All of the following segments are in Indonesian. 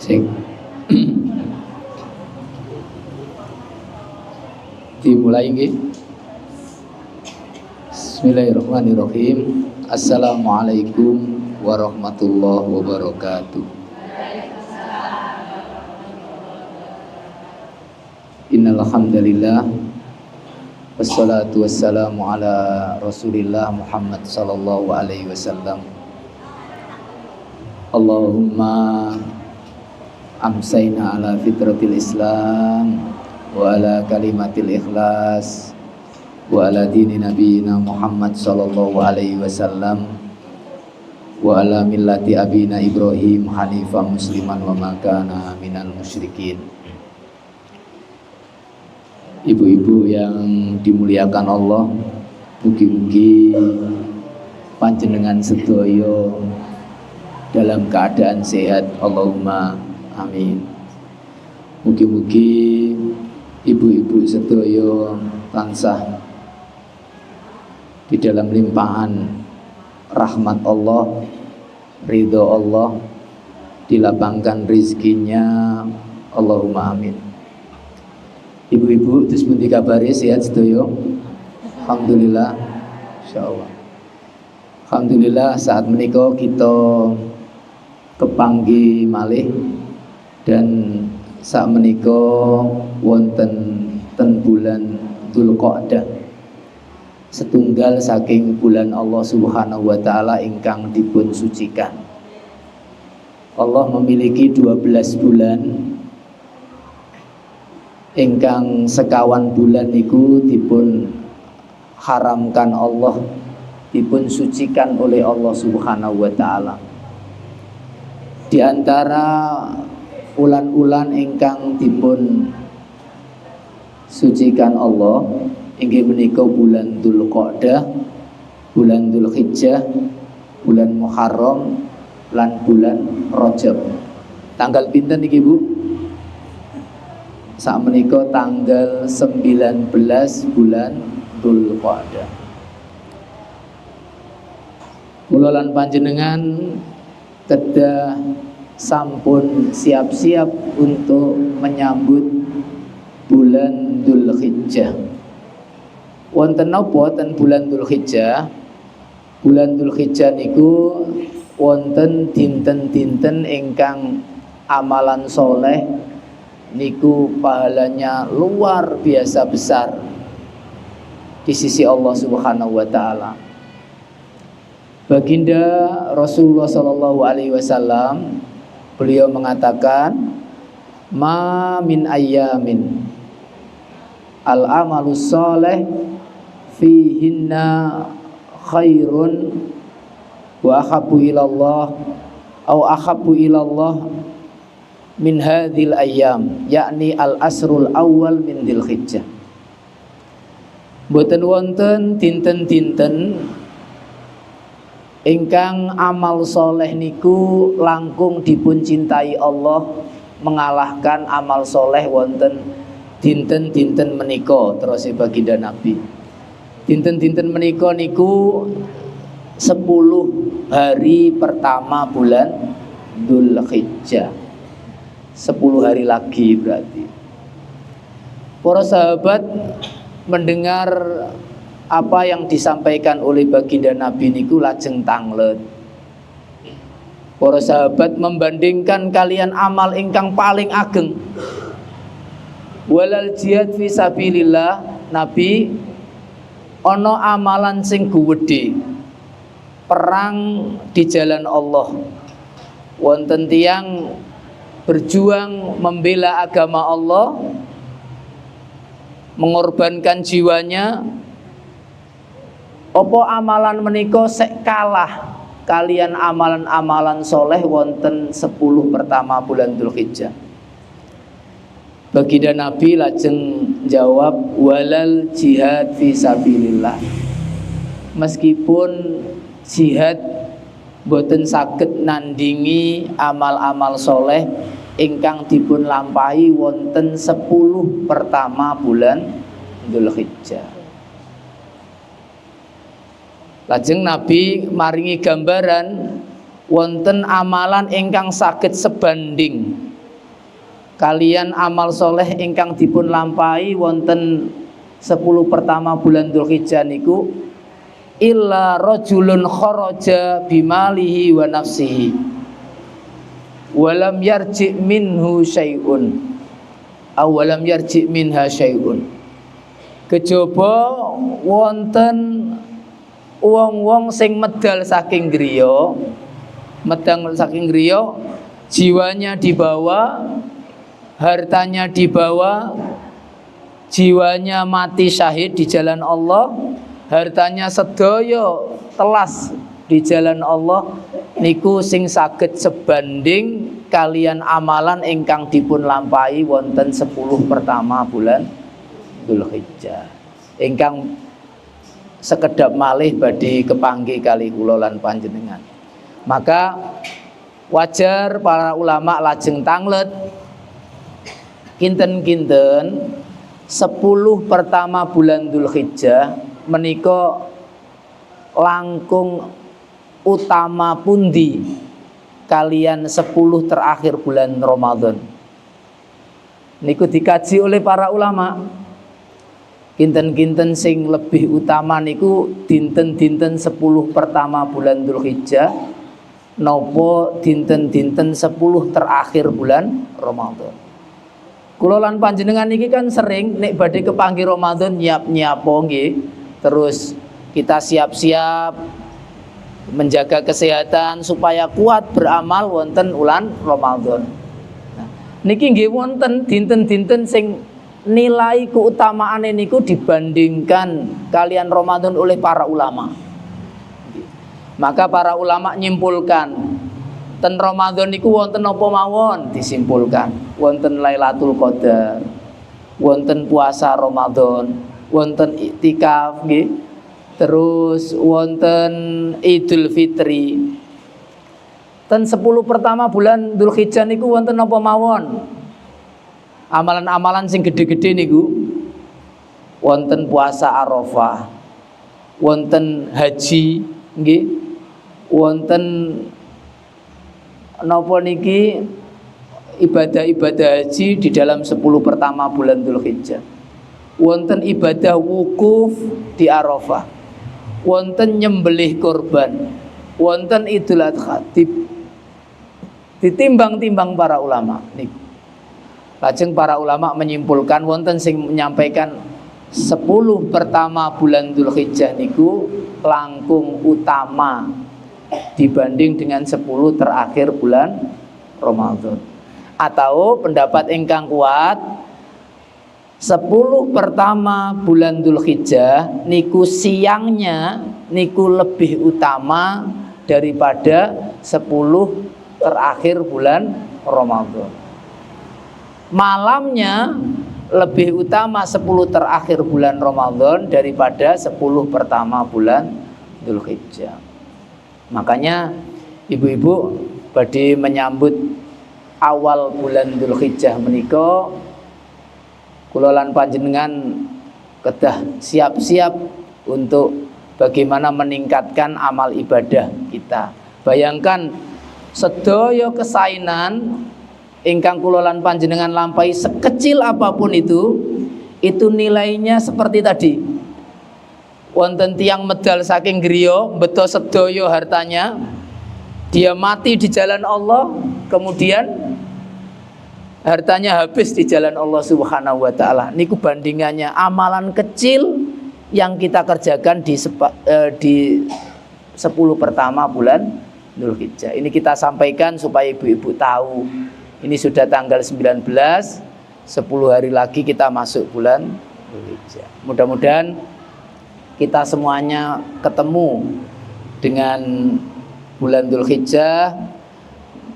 Cek. Dimulai nggih. Bismillahirrahmanirrahim. Assalamualaikum warahmatullahi wabarakatuh. Innal hamdalillah wassalatu wassalamu ala Rasulillah Muhammad sallallahu alaihi wasallam. Allahumma amsayna ala fitratil Islam wa ala kalimatil ikhlas wa ala dini nabiyina Muhammad sallallahu alaihi wasallam wa ala millati abina Ibrahim hanifan musliman wa ma kana minal musyrikin. Ibu-ibu yang dimuliakan Allah, mugi-mugi panjenengan sedaya dalam keadaan sehat, Allahumma amin. Mugi-mugi ibu-ibu sedaya tansah di dalam limpahan rahmat Allah, ridho Allah, dilapangkan rizkinya, Allahumma amin. Ibu-ibu terus pundi kabare sehat sedaya? Alhamdulillah, insyaallah. Alhamdulillah saat menika kita kepanggih malih dan saat menika wonten ten bulan Dzulqa'dah, setunggal saking bulan Allah Subhanahu wa taala ingkang dipun sucikan. Allah memiliki 12 bulan ingkang sekawan bulan niku dipun haramkan Allah, dipun sucikan oleh Allah Subhanahu wa taala. Di antara ulan-ulan ingkang dipun sucikan Allah inggih menika bulan Dzulqa'dah, bulan Dzulhijjah, bulan Muharram lan bulan Rajab. Tanggal pinten niki Bu? Sak menika tanggal 19 bulan Dzulqa'dah. Kula lan panjenengan kedah sampun siap-siap untuk menyambut bulan Dzulhijjah. Wonten napa ten bulan Dzulhijjah? Bulan Dzulhijjah niku wonten dinten-dinten ingkang amalan soleh niku pahalanya luar biasa besar di sisi Allah Subhanahu wa taala. Baginda Rasulullah sallallahu alaihi wasallam beliau mengatakan, "Ma min ayyamin al-amalus salih fihinna khairun wa ahabbu ilallah au ahabbu ilallah min hadhil ayyam, yakni al-asrul awal min Dzulhijjah." Boten wonten dinten-dinten ingkang amal soleh niku langkung dipun cintai Allah mengalahkan amal soleh wonten dinten-dinten menika. Terus baginda Nabi, dinten-dinten menika niku 10 hari pertama bulan Dzulhijjah, 10 hari lagi berarti. Para sahabat mendengar apa yang disampaikan oleh baginda Nabi niku lajeng tanglet. Para sahabat membandingkan kalian amal ingkang paling ageng walal jihad fi sabilillah. Nabi, ana amalan sing guwedhe, perang di jalan Allah. Wonten tiyang berjuang membela agama Allah, mengorbankan jiwanya. Apa amalan menika sek kalah kalian amalan-amalan soleh wonten 10 pertama bulan Dzulhijjah? Baginda Nabi lajeng jawab, walal jihad fi sabilillah. Meskipun jihad boten saged nandingi amal-amal soleh ingkang dipun lampahi wonten 10 pertama bulan Dzulhijjah. Lajeng Nabi maringi gambaran wonten amalan ingkang saged sebanding kalian amal soleh ingkang dipun lampahi wonten 10 pertama bulan Dzulhijjah niku illa rajulun kharaja bimalihi wa nafsihi walam yarji minhu syai'un awalam yarji minha syai'un, kejaba wonten wong-wong sing medal saking griya, jiwanya dibawa, hartanya dibawa, jiwanya mati syahid di jalan Allah, hartanya sedaya telas di jalan Allah, niku sing saged sebanding kalian amalan ingkang dipun lampahi wonten 10 pertama bulan Dzulhijjah. Ingkang sekedap malih badhe kepanggih kali kula lan panjenengan. Maka wajar para ulama lajeng tanglet kinten-kinten 10 pertama bulan Dzulhijjah menika langkung utama pundi kalian 10 terakhir bulan Ramadan. Niku dikaji oleh para ulama. Kinten-kinten sing lebih utama niku dinten-dinten 10 pertama bulan Dzulhijjah nopo dinten-dinten 10 terakhir bulan Ramadan. Kula lan panjenengan niki kan sering nek badhe kepanggih Ramadan nyiap-nyiapo nggih. Terus kita siap-siap menjaga kesehatan supaya kuat beramal wonten ulan Ramadan. Nah, niki nggih wonten dinten-dinten sing nilai keutamaane niku dibandingkan kalian Ramadan oleh para ulama. Maka para ulama nyimpulkan ten Ramadan niku wonten apa mawon, disimpulkan wonten Lailatul Qadar, wonten puasa Ramadan, wonten iktikaf nggih. Terus wonten Idul Fitri. Ten 10 pertama bulan Dzulhijjah niku wonten apa mawon? Amalan-amalan sing gede-gede niku wonten puasa Arafah, wonten haji nggih, wonten napa niki ibadah-ibadah haji di dalam 10 pertama bulan Dzulhijjah. Wonten ibadah wukuf di Arafah, wonten nyembelih korban, wonten Idul Adha, ditimbang-timbang para ulama niku. Lajeng para ulama menyimpulkan wonten sing menyampaikan 10 pertama bulan Dzulhijjah niku langkung utama dibanding dengan 10 terakhir bulan Ramadan. Atau pendapat ingkang kuat 10 pertama bulan Dzulhijjah niku siangnya niku lebih utama daripada 10 terakhir bulan Ramadan. Malamnya lebih utama 10 terakhir bulan Ramadan daripada 10 pertama bulan Dzulhijjah. Makanya ibu-ibu badhe menyambut awal bulan Dzulhijjah menika kula lan panjenengan kedah siap-siap untuk bagaimana meningkatkan amal ibadah kita. Bayangkan sedaya kesainan ingkang kula lan panjenengan lampahi sekecil apapun itu nilainya seperti tadi. Wonten tiyang medal saking griya, beto sedaya hartanya, dia mati di jalan Allah, kemudian hartanya habis di jalan Allah Subhanahu wa taala. Niku bandingannya amalan kecil yang kita kerjakan di 10 pertama bulan Dzulhijjah. Ini kita sampaikan supaya ibu-ibu tahu. Ini sudah tanggal 19, 10 hari lagi kita masuk bulan Dzulhijjah. Mudah-mudahan kita semuanya ketemu dengan bulan Dzulhijjah,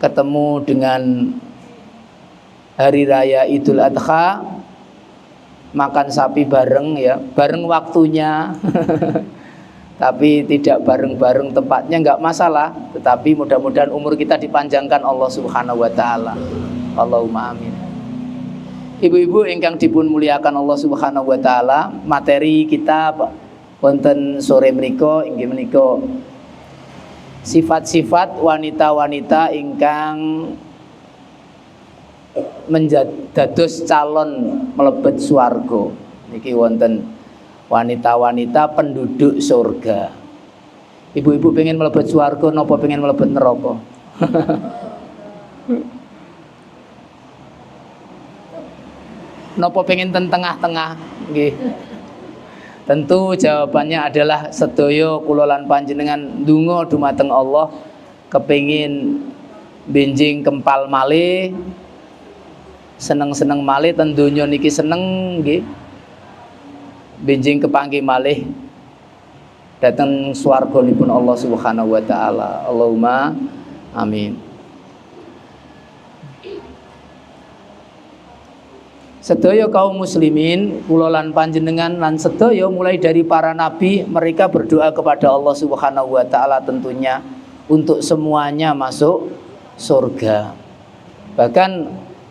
ketemu dengan hari raya Idul Adha, makan sapi bareng ya, bareng waktunya. Tapi tidak bareng-bareng tempatnya nggak masalah, tetapi mudah-mudahan umur kita dipanjangkan Allah Subhanahu wa taala. Allahumma amin. Ibu-ibu ingkang dipun muliakan Allah Subhanahu wa taala, materi kita wonten sore menika inggih menika sifat-sifat wanita-wanita ingkang dados calon mlebet swarga. Niki wonten wanita-wanita penduduk surga. Ibu-ibu pengen mlebet swarga napa pengen mlebet neraka? Napa pengen ten tengah-tengah? Nggih. Tentu jawabannya adalah sedaya kula lan panjenengan ndonga dumateng Allah kepengin benjing kempal malih, seneng-seneng malih ten donya niki seneng nggih. Benjing kepanggih malih dateng swarganipun Allah Subhanahu wa taala. Allahumma amin. Sedaya kaum muslimin, kula lan panjenengan lan sedaya mulai dari para nabi, mereka berdoa kepada Allah Subhanahu wa taala tentunya untuk semuanya masuk surga. Bahkan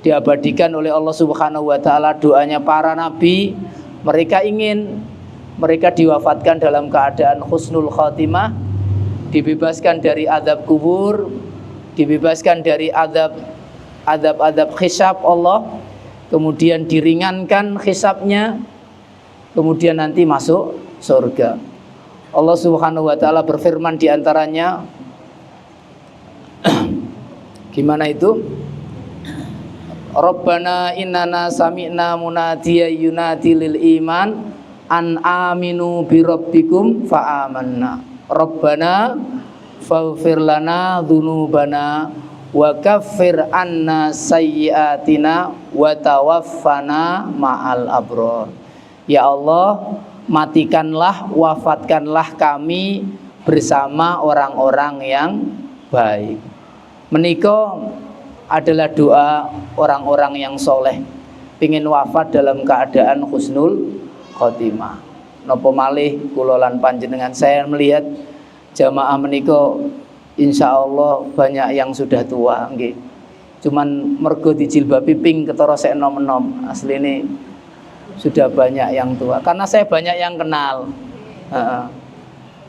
diabadikan oleh Allah Subhanahu wa taala doanya para nabi, mereka ingin mereka diwafatkan dalam keadaan husnul khatimah, dibebaskan dari azab kubur, dibebaskan dari azab hisab Allah, kemudian diringankan hisabnya, kemudian nanti masuk surga. Allah Subhanahu wa taala berfirman di antaranya gimana itu? Rabbana innana sami'na munadiyan yunadi lil iman an aminu bi rabbikum fa amanna. Rabbana faghfir lana dzunubana wa kaffir anna sayyiatina wa tawaffana ma'al abrar. Ya Allah, matikanlah, wafatkanlah kami bersama orang-orang yang baik. Menika adalah doa orang-orang yang soleh, pingin wafat dalam keadaan husnul khotimah. Napa malih kula lan panjenengan saya melihat jamaah menika insyaallah banyak yang sudah tua nggih. Cuman mergo dijilbabi ping ketara sek enom-enom. Asline sudah banyak yang tua karena saya banyak yang kenal.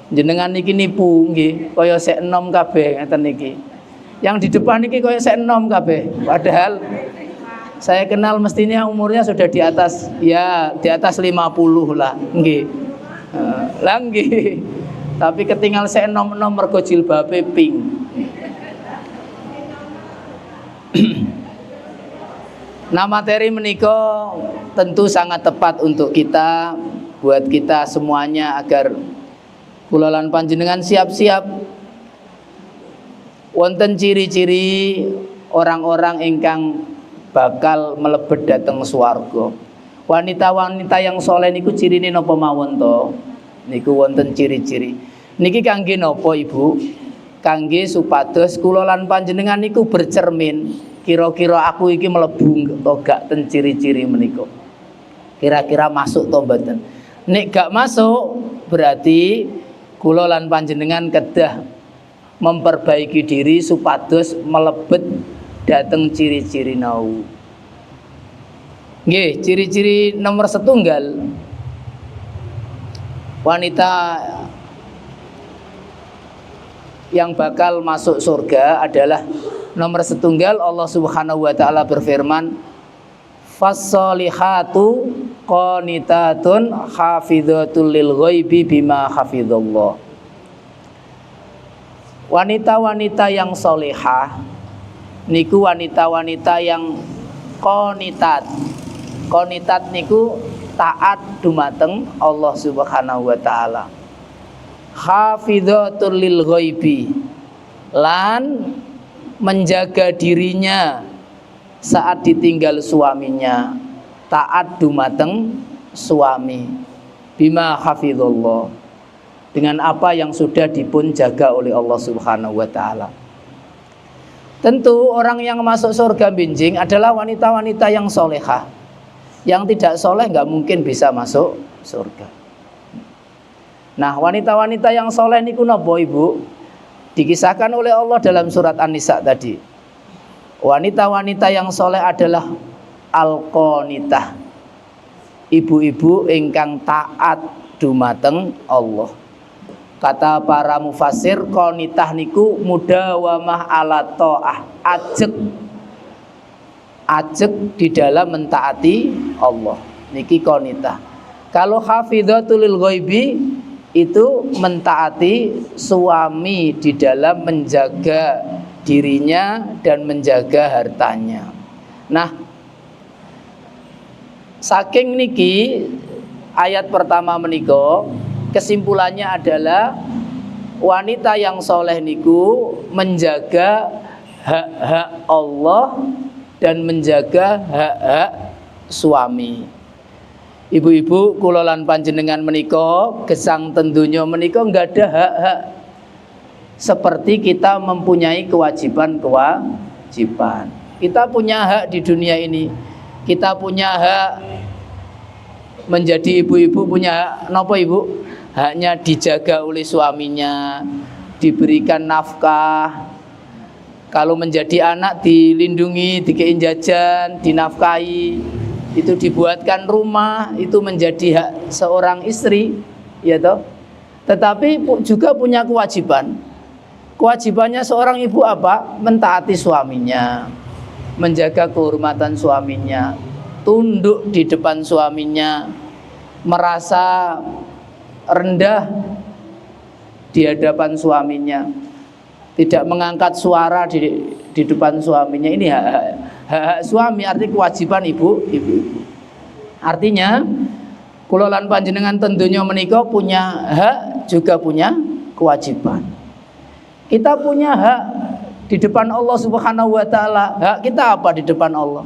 Jenengan niki nipu nggih, kaya sek enom kabeh ngeten niki. Yang di depan niki kaya sek enom kabeh. Padahal saya kenal mestinya umurnya sudah di atas 50 lah nggih. Lah nggih. Tapi ketinggal saya nom-nom mergo jilbabe pink. Nah, materi menika tentu sangat tepat untuk kita, buat kita semuanya agar kula lan panjenengan siap-siap. Wonten ciri-ciri orang-orang ingkang bakal melebet dateng swarga. Wanita-wanita yang soleh niku cirine napa mawon to? Niku wonten ciri-ciri. Niki kangge napa Ibu? Kangge supados kula lan panjenengan niku bercermin, kira-kira aku iki mlebu to gak ten ciri-ciri menika. Kira-kira masuk to mboten? Nek gak masuk berarti kula lan panjenengan kedah memperbaiki diri supados melebet dateng ciri-ciri nau. Nggih, ciri-ciri nomor setunggal wanita yang bakal masuk surga adalah nomor setunggal Allah Subhanahu wa taala berfirman fas-solihatu qanitatun hafidzatul lil ghaibi bima hafizallah. Wanita-wanita yang solehah niku wanita-wanita yang qanitat. Qanitat niku taat dumateng Allah Subhanahu wa taala. Hafidzatul lil ghaibi, lan menjaga dirinya saat ditinggal suaminya, taat dumateng suami. Bima hafizallah, dengan apa yang sudah dipun jaga oleh Allah Subhanahu wa taala. Tentu orang yang masuk surga benjing adalah wanita-wanita yang solehah. Yang tidak soleh nggak mungkin bisa masuk surga. Nah, wanita-wanita yang soleh niku napa Ibu? Dikisahkan oleh Allah dalam surat An-Nisa tadi. Wanita-wanita yang soleh adalah al-qanitah, ibu-ibu ingkang taat dumateng Allah. Kata para mufassir, qanitah niku mudawamah ala ta'ah, ajeg ajeg di dalam mentaati Allah. Niki qanitah. Kalau hafidhatul lil ghaibi itu mentaati suami di dalam menjaga dirinya dan menjaga hartanya. Nah, saking niki ayat pertama menika kesimpulannya adalah wanita yang soleh niku menjaga hak-hak Allah dan menjaga hak-hak suami. Ibu-ibu kula lan panjenengan menika gesang tentunya menika enggak ada hak-hak seperti kita mempunyai kewajiban. Kita punya hak di dunia ini. Kita punya hak menjadi ibu-ibu, punya hak napa Ibu? Haknya dijaga oleh suaminya, diberikan nafkah. Kalau menjadi anak dilindungi, dikei jajan, dinafkahi. Itu dibuatkan rumah, itu menjadi hak seorang istri, ya toh. Tetapi juga punya kewajiban. Kewajibannya seorang ibu apa? Mentaati suaminya, menjaga kehormatan suaminya, tunduk di depan suaminya, merasa rendah di hadapan suaminya, tidak mengangkat suara di depan suaminya. Ini hak suami, arti kewajiban ibu. Artinya kula lan panjenengan tentunya menika punya hak juga punya kewajiban. Kita punya hak di depan Allah Subhanahu wa taala. Hak kita apa di depan Allah?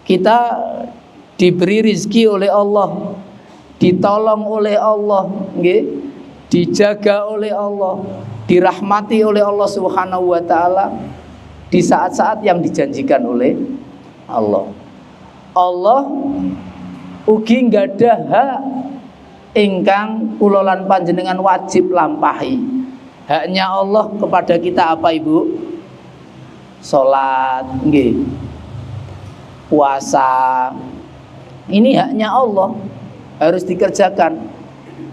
Kita diberi rizki oleh Allah, ditolong oleh Allah, nggih, dijaga oleh Allah, dirahmati oleh Allah Subhanahu wa taala di saat-saat yang dijanjikan oleh Allah. Allah ugi nggada hak ingkang kula lan panjenengan wajib lampahi. Haknya Allah kepada kita apa Ibu? Salat, nggih. Puasa. Ini haknya Allah, harus dikerjakan.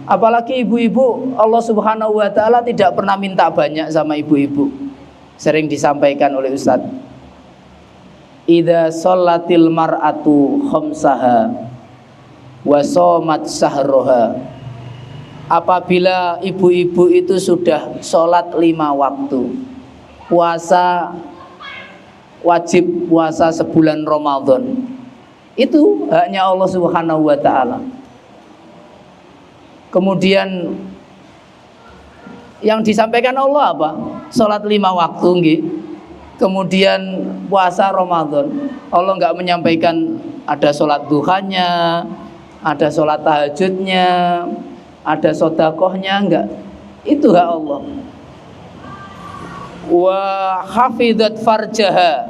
Apalagi ibu-ibu, Allah Subhanahu wa taala tidak pernah minta banyak sama ibu-ibu. Sering disampaikan oleh Ustaz. Idza shallatil mar'atu khamsaha wa shamat sahroha. Apabila ibu-ibu itu sudah sholat 5 waktu, puasa wajib puasa sebulan Ramadan, itu haknya Allah Subhanahu wa taala. Kemudian yang disampaikan Allah apa? Sholat 5 waktu nggih. Kemudian puasa Ramadan. Allah enggak menyampaikan ada sholat duhanya, ada sholat tahajudnya, ada sodakohnya, enggak. Itu hak Allah. Wa hafizat farjaha,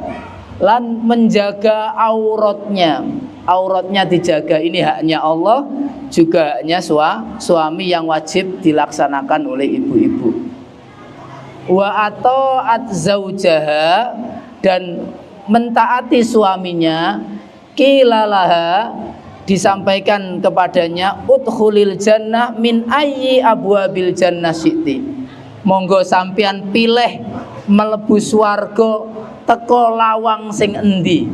lan menjaga auratnya. Auratnya dijaga, ini haknya Allah, juga haknya suami yang wajib dilaksanakan oleh ibu-ibu. Wa ata'at zaujaha, dan mentaati suaminya, kilalaha, disampaikan kepadanya, udkhulil jannah min ayyi abwabil jannah syi'ti. Monggo sampean pilih mlebu swarga teko lawang sing endi.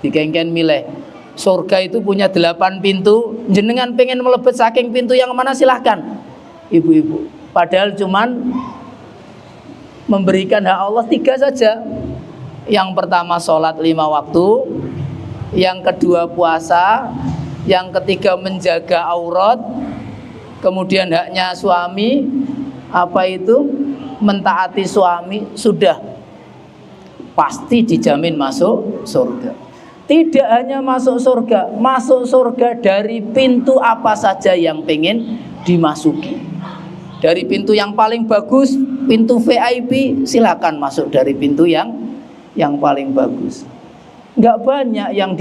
Dikengken milih. Surga itu punya 8 pintu, jenengan pengen melebet saking pintu yang mana silahkan ibu-ibu. Padahal cuman memberikan hak Allah 3 saja. Yang pertama sholat 5 waktu, yang kedua puasa, yang ketiga menjaga aurat, kemudian haknya suami apa itu? Mentaati suami, sudah pasti dijamin masuk surga. Tidak hanya masuk surga dari pintu apa saja yang pengen dimasuki. Dari pintu yang paling bagus, pintu VIP, silakan masuk dari pintu yang paling bagus. Enggak banyak yang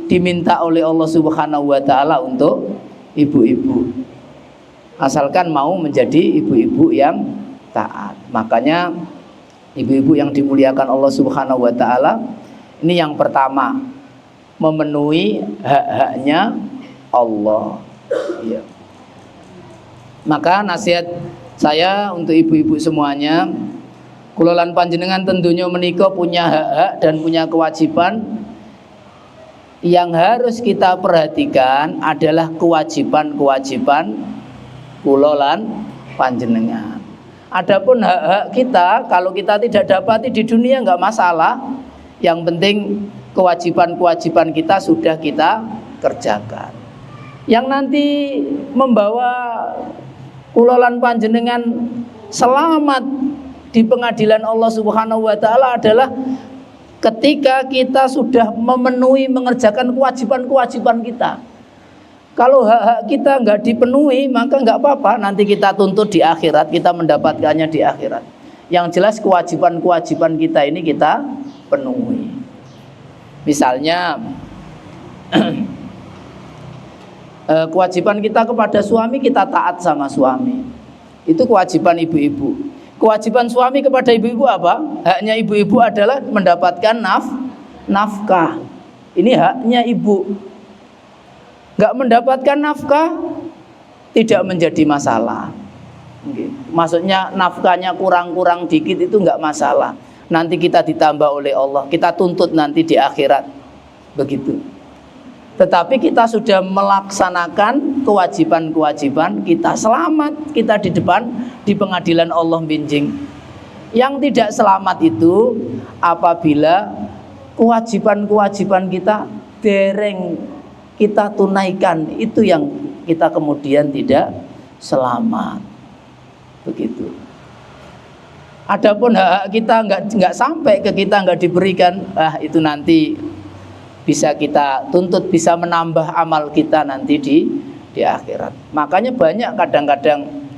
diminta oleh Allah Subhanahu wa taala untuk ibu-ibu. Asalkan mau menjadi ibu-ibu yang taat. Makanya ibu-ibu yang dimuliakan Allah Subhanahu wa taala, ini yang pertama, memenuhi hak-haknya Allah. Ya. Maka nasihat saya untuk ibu-ibu semuanya, kula lan panjenengan tentunya menika punya hak-hak dan punya kewajiban Yang harus kita perhatikan adalah kewajiban-kewajiban kula lan panjenengan. Adapun hak-hak kita, kalau kita tidak dapati di dunia nggak masalah. Yang penting kewajiban-kewajiban kita sudah kita kerjakan. Yang nanti membawa kula lan panjenengan selamat di pengadilan Allah Subhanahu wa taala adalah ketika kita sudah memenuhi mengerjakan kewajiban-kewajiban kita. Kalau hak-hak kita nggak dipenuhi, maka nggak apa-apa, nanti kita tuntut di akhirat, kita mendapatkannya di akhirat. Yang jelas kewajiban-kewajiban kita ini kita penuhi. Misalnya kewajiban kita kepada suami, kita taat sama suami. Itu kewajiban ibu-ibu. Kewajiban suami kepada ibu-ibu apa? Haknya ibu-ibu adalah mendapatkan nafkah. Ini haknya ibu. Gak mendapatkan nafkah tidak menjadi masalah. Maksudnya nafkahnya kurang-kurang dikit itu gak masalah. Nanti kita ditambah oleh Allah. Kita tuntut nanti di akhirat. Begitu. Tetapi kita sudah melaksanakan kewajiban-kewajiban kita, selamat kita di depan di pengadilan Allah binjing. Yang tidak selamat itu apabila kewajiban-kewajiban kita dereng kita tunaikan, itu yang kita kemudian tidak selamat. Begitu. Adapun hak kita nggak sampai ke kita, nggak diberikan, itu nanti bisa kita tuntut, bisa menambah amal kita nanti di akhirat. Makanya banyak kadang-kadang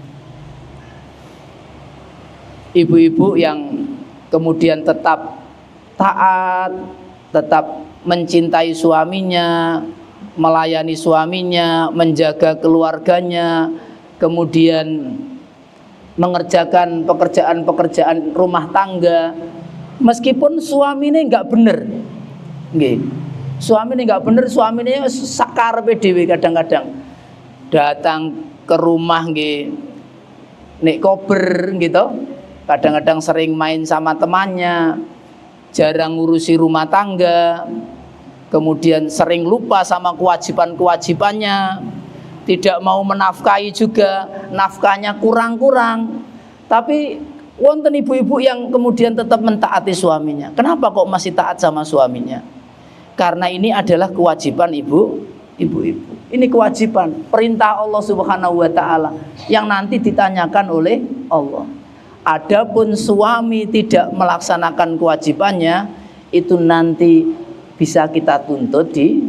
ibu-ibu yang kemudian tetap taat, tetap mencintai suaminya, melayani suaminya, menjaga keluarganya, kemudian mengerjakan pekerjaan-pekerjaan rumah tangga, meskipun suaminya nggak bener, suami ini nggak bener, suami ini sakar PDW kadang-kadang datang ke rumah nek kober gitu, kadang-kadang sering main sama temannya, jarang ngurusi rumah tangga, kemudian sering lupa sama kewajiban-kewajibannya, tidak mau menafkahi juga, nafkahnya kurang-kurang. Tapi wonten ibu-ibu yang kemudian tetap mentaati suaminya. Kenapa kok masih taat sama suaminya? Karena ini adalah kewajiban ibu-ibu. Ini kewajiban, perintah Allah Subhanahu wa taala yang nanti ditanyakan oleh Allah. Adapun suami tidak melaksanakan kewajibannya, itu nanti bisa kita tuntut di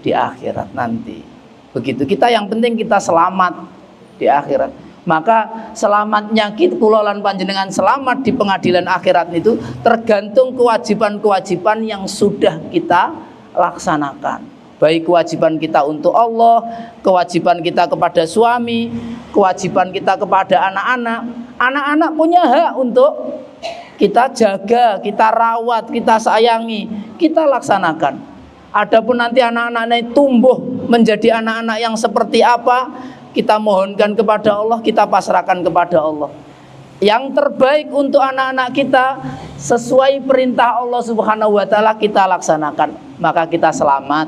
akhirat nanti. Begitu. Kita yang penting kita selamat di akhirat. Maka selamatnya kita, kula lan panjenengan selamat di pengadilan akhirat itu tergantung kewajiban-kewajiban yang sudah kita laksanakan. Baik kewajiban kita untuk Allah, kewajiban kita kepada suami, kewajiban kita kepada anak-anak. Anak-anak punya hak untuk kita jaga, kita rawat, kita sayangi, kita laksanakan. Adapun nanti anak-anak tumbuh menjadi anak-anak yang seperti apa, kita mohonkan kepada Allah, kita pasrahkan kepada Allah. Yang terbaik untuk anak-anak kita sesuai perintah Allah Subhanahu wa taala kita laksanakan, maka kita selamat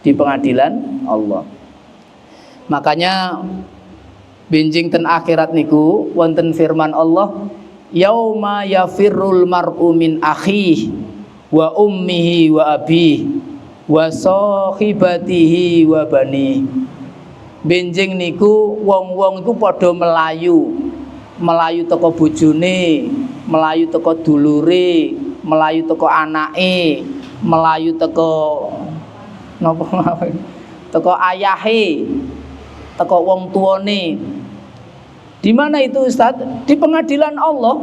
di pengadilan Allah. Makanya benjing ten akhirat niku wonten firman Allah, yauma yafirrul mar'u min akhihi wa ummihi wa abihi wa sahibatihi wa bani. Benjing niku wong-wong iku padha melayu teko bojone, melayu teko dulure, melayu teko anake, melayu teko teko ayahe, teko wong tuane. Di mana itu Ustaz? Di pengadilan Allah.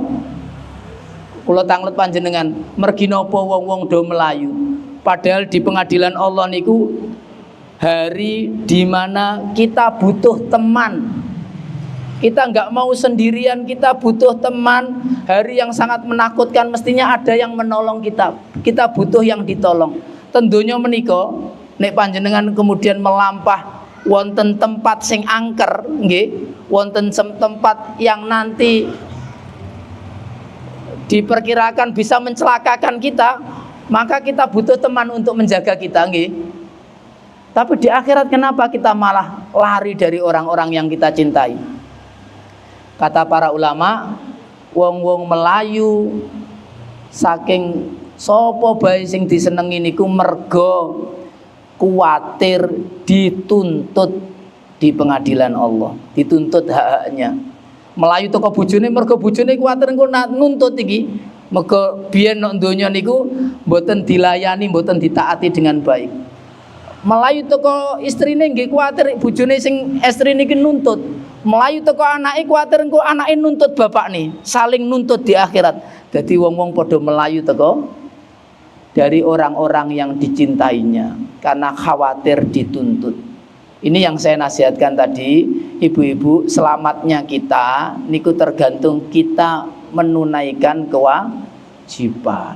Kula tanglet panjenengan, mergi napa wong-wong do melayu? Padahal di pengadilan Allah niku hari di mana kita butuh teman. Kita nggak mau sendirian, kita butuh teman. Hari yang sangat menakutkan, mestinya ada yang menolong kita. Kita butuh yang ditolong. Tentunya menika nek panjenengan kemudian melampah wonten tempat sing angker, nggih, wonten tempat yang nanti diperkirakan bisa mencelakakan kita, Maka kita butuh teman untuk menjaga kita, nggih. Tapi di akhirat kenapa kita malah lari dari orang-orang yang kita cintai? Kata para ulama, wong-wong Melayu saking sapa bae sing disenengi niku mergo kuwatir dituntut di pengadilan Allah, dituntut hak-haknya. Melayu teko bojone mergo bojone kuwatir engko nuntut iki. Mergo biyen nek donya niku mboten dilayani, mboten ditaati dengan baik. Melayu teko istrine nggih kuwatir bojone sing estri niki nuntut. Melayu teko anake kuwatir engko anake nuntut bapakne, saling nuntut di akhirat. Dadi wong-wong padha melayu teko dari orang-orang yang dicintainya karena khawatir dituntut. Ini yang saya nasihatkan tadi, ibu-ibu, selamatnya kita niku tergantung kita menunaikan kewajiban.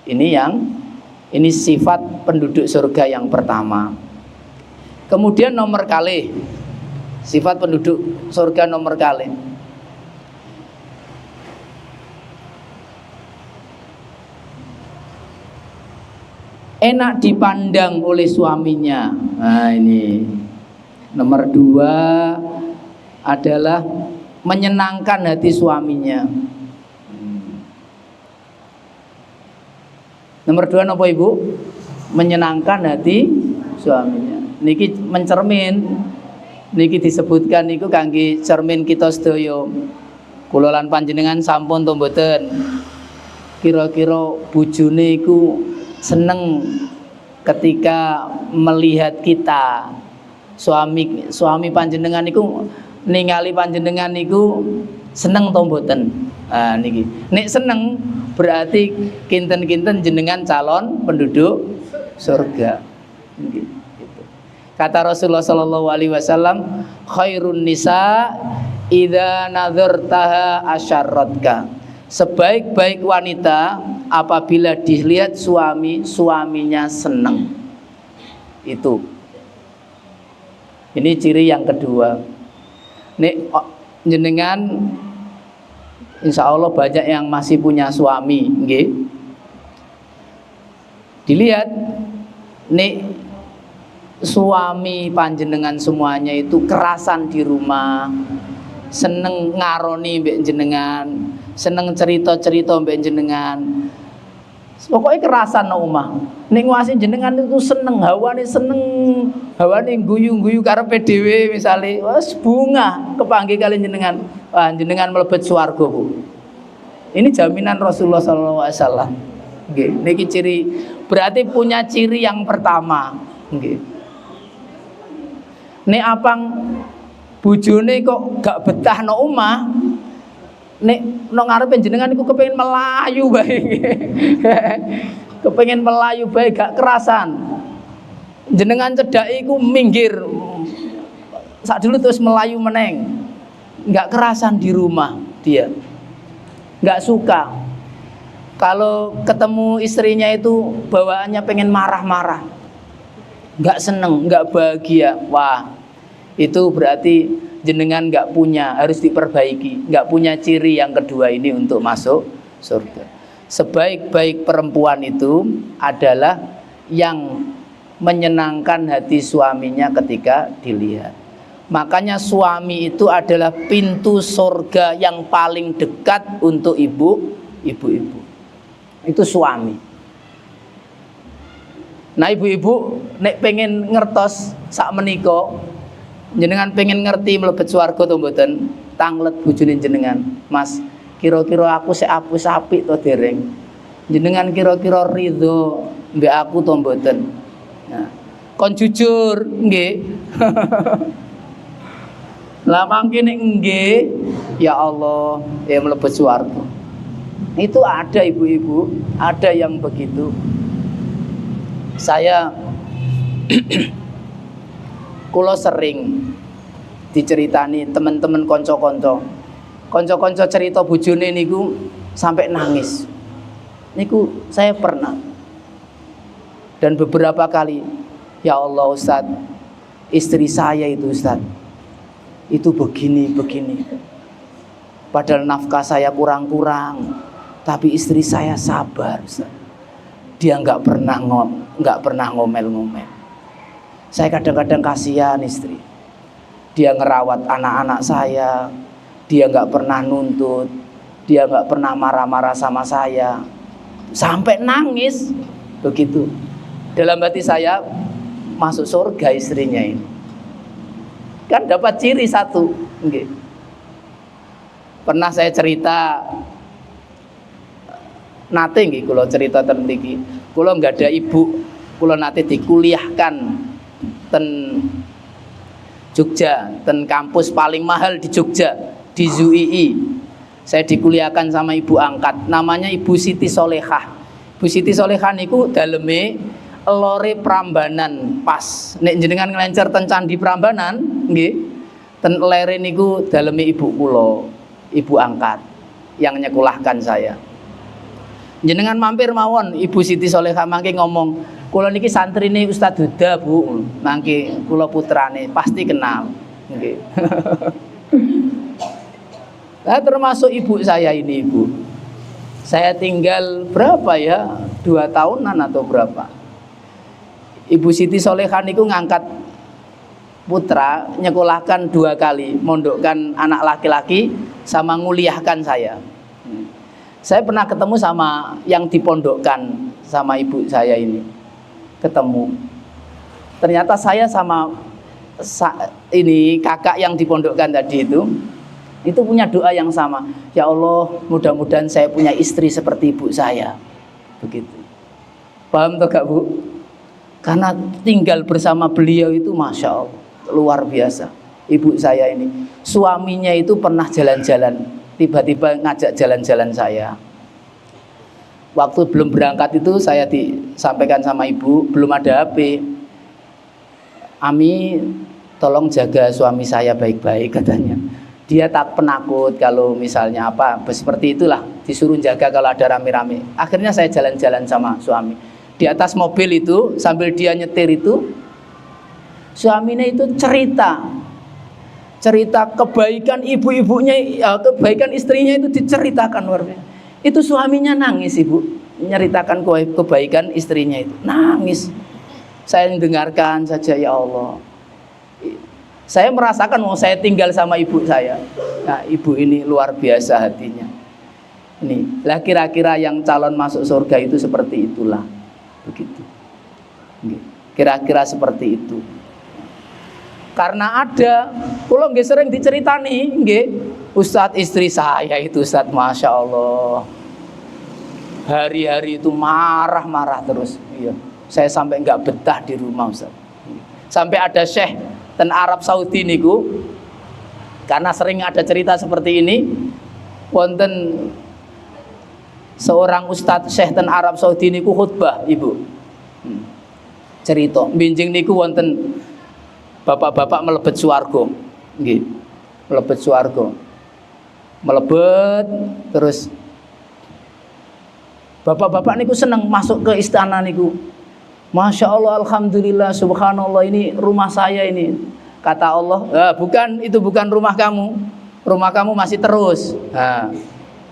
Ini sifat penduduk surga yang pertama. Kemudian nomor kali, sifat penduduk surga nomor kali, enak dipandang oleh suaminya. Nah ini nomor dua adalah menyenangkan hati suaminya. Nomor dua apa ibu? Menyenangkan hati suaminya. Niki mencermin, niki disebutkan niku kangge cermin kita sedaya. Kula lan panjenengan sampun to mboten? Kira-kira bojone iku seneng ketika melihat kita. Suami panjenengan niku ningali panjenengan niku seneng to mboten? Ah niki. Nek seneng berarti kinten-kinten jenengan calon penduduk surga. Nggih, gitu. Kata Rasulullah sallallahu alaihi wasallam, khairun nisa idza nadzartaha asyarratka. Sebaik-baik wanita apabila dilihat suaminya senang. Itu. Ini ciri yang kedua. Nek jenengan insya Allah banyak yang masih punya suami, nggih. Dilihat nek suami panjenengan semuanya itu kerasan di rumah, seneng ngaroni mbek jenengan, seneng cerita-cerita mbek jenengan. Pokoknya kerasan nang omah. Nek nguasi jenengan itu seneng, hawane guyu-guyu karepe dhewe misale, wes bunga kepanggih kali jenengan. Wah, jenengan mlebet swarga, Bu. Ini jaminan Rasulullah sallallahu alaihi wasallam. Nggih, niki ciri berarti punya ciri yang pertama, nggih. Nek apang bojone kok gak betah nang omah, nek nang ngarepe jenengan iku kepengin melayu bae. Kepengin melayu bae gak kerasan. Jenengan cedhake iku minggir. Sak dulu terus melayu meneng. Enggak kerasan di rumah dia. Enggak suka. Kalau ketemu istrinya itu bawaannya pengen marah-marah. Enggak seneng, enggak bahagia. Wah, itu berarti jenengan enggak punya, harus diperbaiki. Enggak punya ciri yang kedua ini untuk masuk surga. Sebaik-baik perempuan itu adalah yang menyenangkan hati suaminya ketika dilihat. Makanya suami itu adalah pintu surga yang paling dekat untuk ibu-ibu. Itu suami. Nah ibu-ibu nek pengen ngertos sak menika, jenengan pengen ngerti mlebet swarga to mboten, tanglet bojone jenengan. Mas, kira-kira aku sik apik to dereng? Jenengan kira-kira ridho mbek aku to mboten? Nah, kon jujur nggih. Lah mangke nek nggih, ya Allah, ya mlebet swarga. Itu ada ibu-ibu, ada yang begitu. Saya kula sering diceritani teman-teman kanca-kanca. Kanca-kanca cerita bojone niku sampai nangis. Niku saya pernah. Dan beberapa kali, ya Allah Ustaz, istri saya itu Ustaz, itu begini. Padahal nafkah saya kurang-kurang, tapi istri saya sabar Ustaz. Dia nggak pernah ngomel-ngomel. Saya kadang-kadang kasihan istri. Dia ngerawat anak-anak saya, dia nggak pernah nuntut, dia nggak pernah marah-marah sama saya, sampai nangis begitu. Dalam hati saya, masuk surga istrinya ini. Kan dapat ciri satu. Okay. Pernah saya cerita, nate nggih kula cerita ten mriki. Kula nggak ada ibu, kula nate dikuliahkan ten Jogja, ten kampus paling mahal di Jogja, di ZUII. Saya dikuliahkan sama ibu angkat, namanya Ibu Siti Solehah. Ibu Siti Solehah niku daleme lore Prambanan pas. Nek jenengan nglencer ten Candi Prambanan, nggih. Ten lere niku daleme ibu kula, ibu angkat yang nyekolahkan saya. Jenengan mampir mawon, Ibu Siti Solehah mangke ngomong, kula niki santrine Ustadz Huda, Bu. Mangke kula putrane, pasti kenal. Nggih. Nah, termasuk ibu saya ini, Ibu. Saya tinggal berapa ya? 2 tahunan atau berapa? Ibu Siti Solehah niku ngangkat putra, nyekolahkan 2 kali, mondokkan anak laki-laki sama nguliahkan saya. Saya pernah ketemu sama yang dipondokkan sama ibu saya ini. Ketemu. Ternyata saya sama ini kakak yang dipondokkan tadi itu punya doa yang sama. Ya Allah, mudah-mudahan saya punya istri seperti ibu saya. Begitu. Paham toh gak, Bu? Karena tinggal bersama beliau itu Masya Allah, luar biasa. Ibu saya ini, suaminya itu pernah jalan-jalan, tiba-tiba ngajak jalan-jalan saya. Waktu belum berangkat itu saya disampaikan sama ibu, belum ada HP. Ami, tolong jaga suami saya baik-baik katanya. Dia tak penakut kalau misalnya apa, seperti itulah, disuruh jaga kalau ada rame-rame. Akhirnya saya jalan-jalan sama suami. Di atas mobil itu, sambil dia nyetir itu, suaminya itu cerita kebaikan ibu-ibunya, kebaikan istrinya itu diceritakan luar biasa. Itu suaminya nangis, Ibu, menceritakan kebaikan istrinya itu, nangis. Saya mendengarkan saja, ya Allah. Saya merasakan mau saya tinggal sama ibu saya. Nah, ibu ini luar biasa hatinya. Ini, lah kira-kira yang calon masuk surga itu seperti itulah, begitu. Kira-kira seperti itu. Karena ada, kalau nggak sering diceritani, nggih, Ustadz istri saya itu Ustadz, Masya Allah, hari-hari itu marah-marah terus. Iya, saya sampai nggak betah di rumah Ustadz. Sampai ada syekh dan Arab Saudi niku, karena sering ada cerita seperti ini, wonten seorang Ustadz syekh dan Arab Saudi niku khutbah, Ibu. Cerita, binjing niku wonten bapak-bapak melebet swarga, nggih, melebet swarga, melebet terus. Bapak-bapak niku seneng masuk ke istana niku. Masya Allah, alhamdulillah, subhanallah, ini rumah saya ini. Kata Allah, bukan, itu bukan rumah kamu. Rumah kamu masih terus. Nah,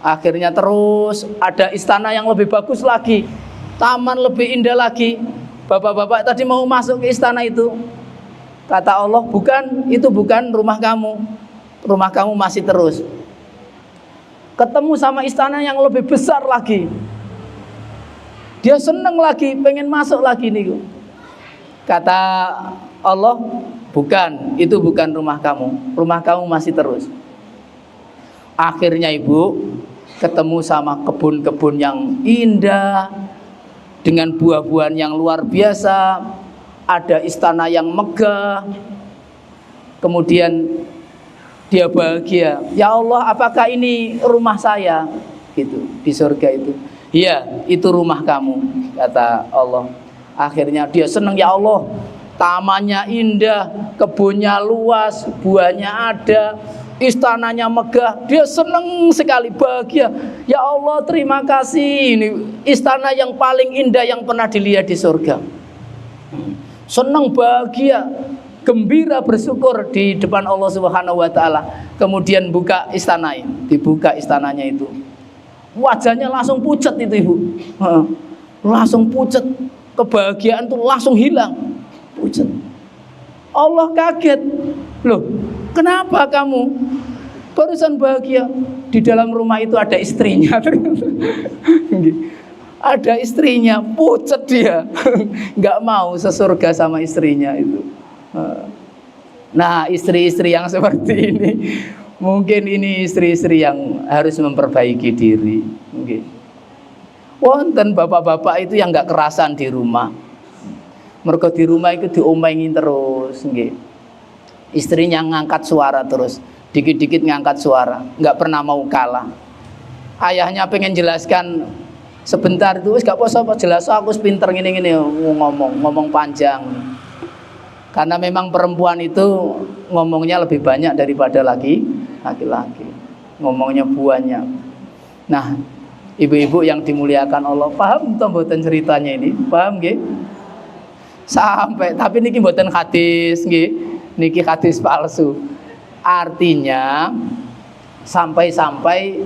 akhirnya terus ada istana yang lebih bagus lagi, taman lebih indah lagi. Bapak-bapak tadi mau masuk ke istana itu. Kata Allah, bukan, itu bukan rumah kamu. Rumah kamu masih terus. Ketemu sama istana yang lebih besar lagi. Dia seneng lagi, pengen masuk lagi nih. Kata Allah, bukan, itu bukan rumah kamu. Rumah kamu masih terus. Akhirnya Ibu ketemu sama kebun-kebun yang indah, dengan buah-buahan yang luar biasa. Ada istana yang megah. Kemudian dia bahagia. Ya Allah, apakah ini rumah saya? Gitu, di surga itu. Iya, itu rumah kamu, kata Allah. Akhirnya dia senang, ya Allah, tamannya indah, kebunnya luas, buahnya ada, istananya megah. Dia senang sekali, bahagia. Ya Allah, terima kasih, ini istana yang paling indah yang pernah dilihat di surga. Senang, bahagia, gembira, bersyukur di depan Allah Subhanahu wa taala. Kemudian buka istana, dibuka istananya itu. Wajahnya langsung pucat itu Ibu. langsung pucat, kebahagiaan tuh langsung hilang, pucat. Allah kaget, loh kenapa kamu barusan bahagia, di dalam rumah itu ada istrinya. Ada istrinya, pucat dia, nggak mau sesurga sama istrinya itu. Nah, istri-istri yang seperti ini, mungkin ini istri-istri yang harus memperbaiki diri. Mungkin wonten bapak-bapak itu yang nggak kerasan di rumah. Mereka di rumah itu diomongin terus, istrinya ngangkat suara terus, dikit-dikit ngangkat suara, nggak pernah mau kalah. Ayahnya pengen jelaskan sebentar itu, gak apa-apa jelas, aku pinter gini-gini, ngomong panjang. Karena memang perempuan itu ngomongnya lebih banyak daripada laki-laki, ngomongnya buahnya. Nah, ibu-ibu yang dimuliakan Allah, paham toh mboten ceritanya ini? Paham nggih? Sampai, tapi niki mboten hadis nggih, niki hadis palsu. Artinya sampai-sampai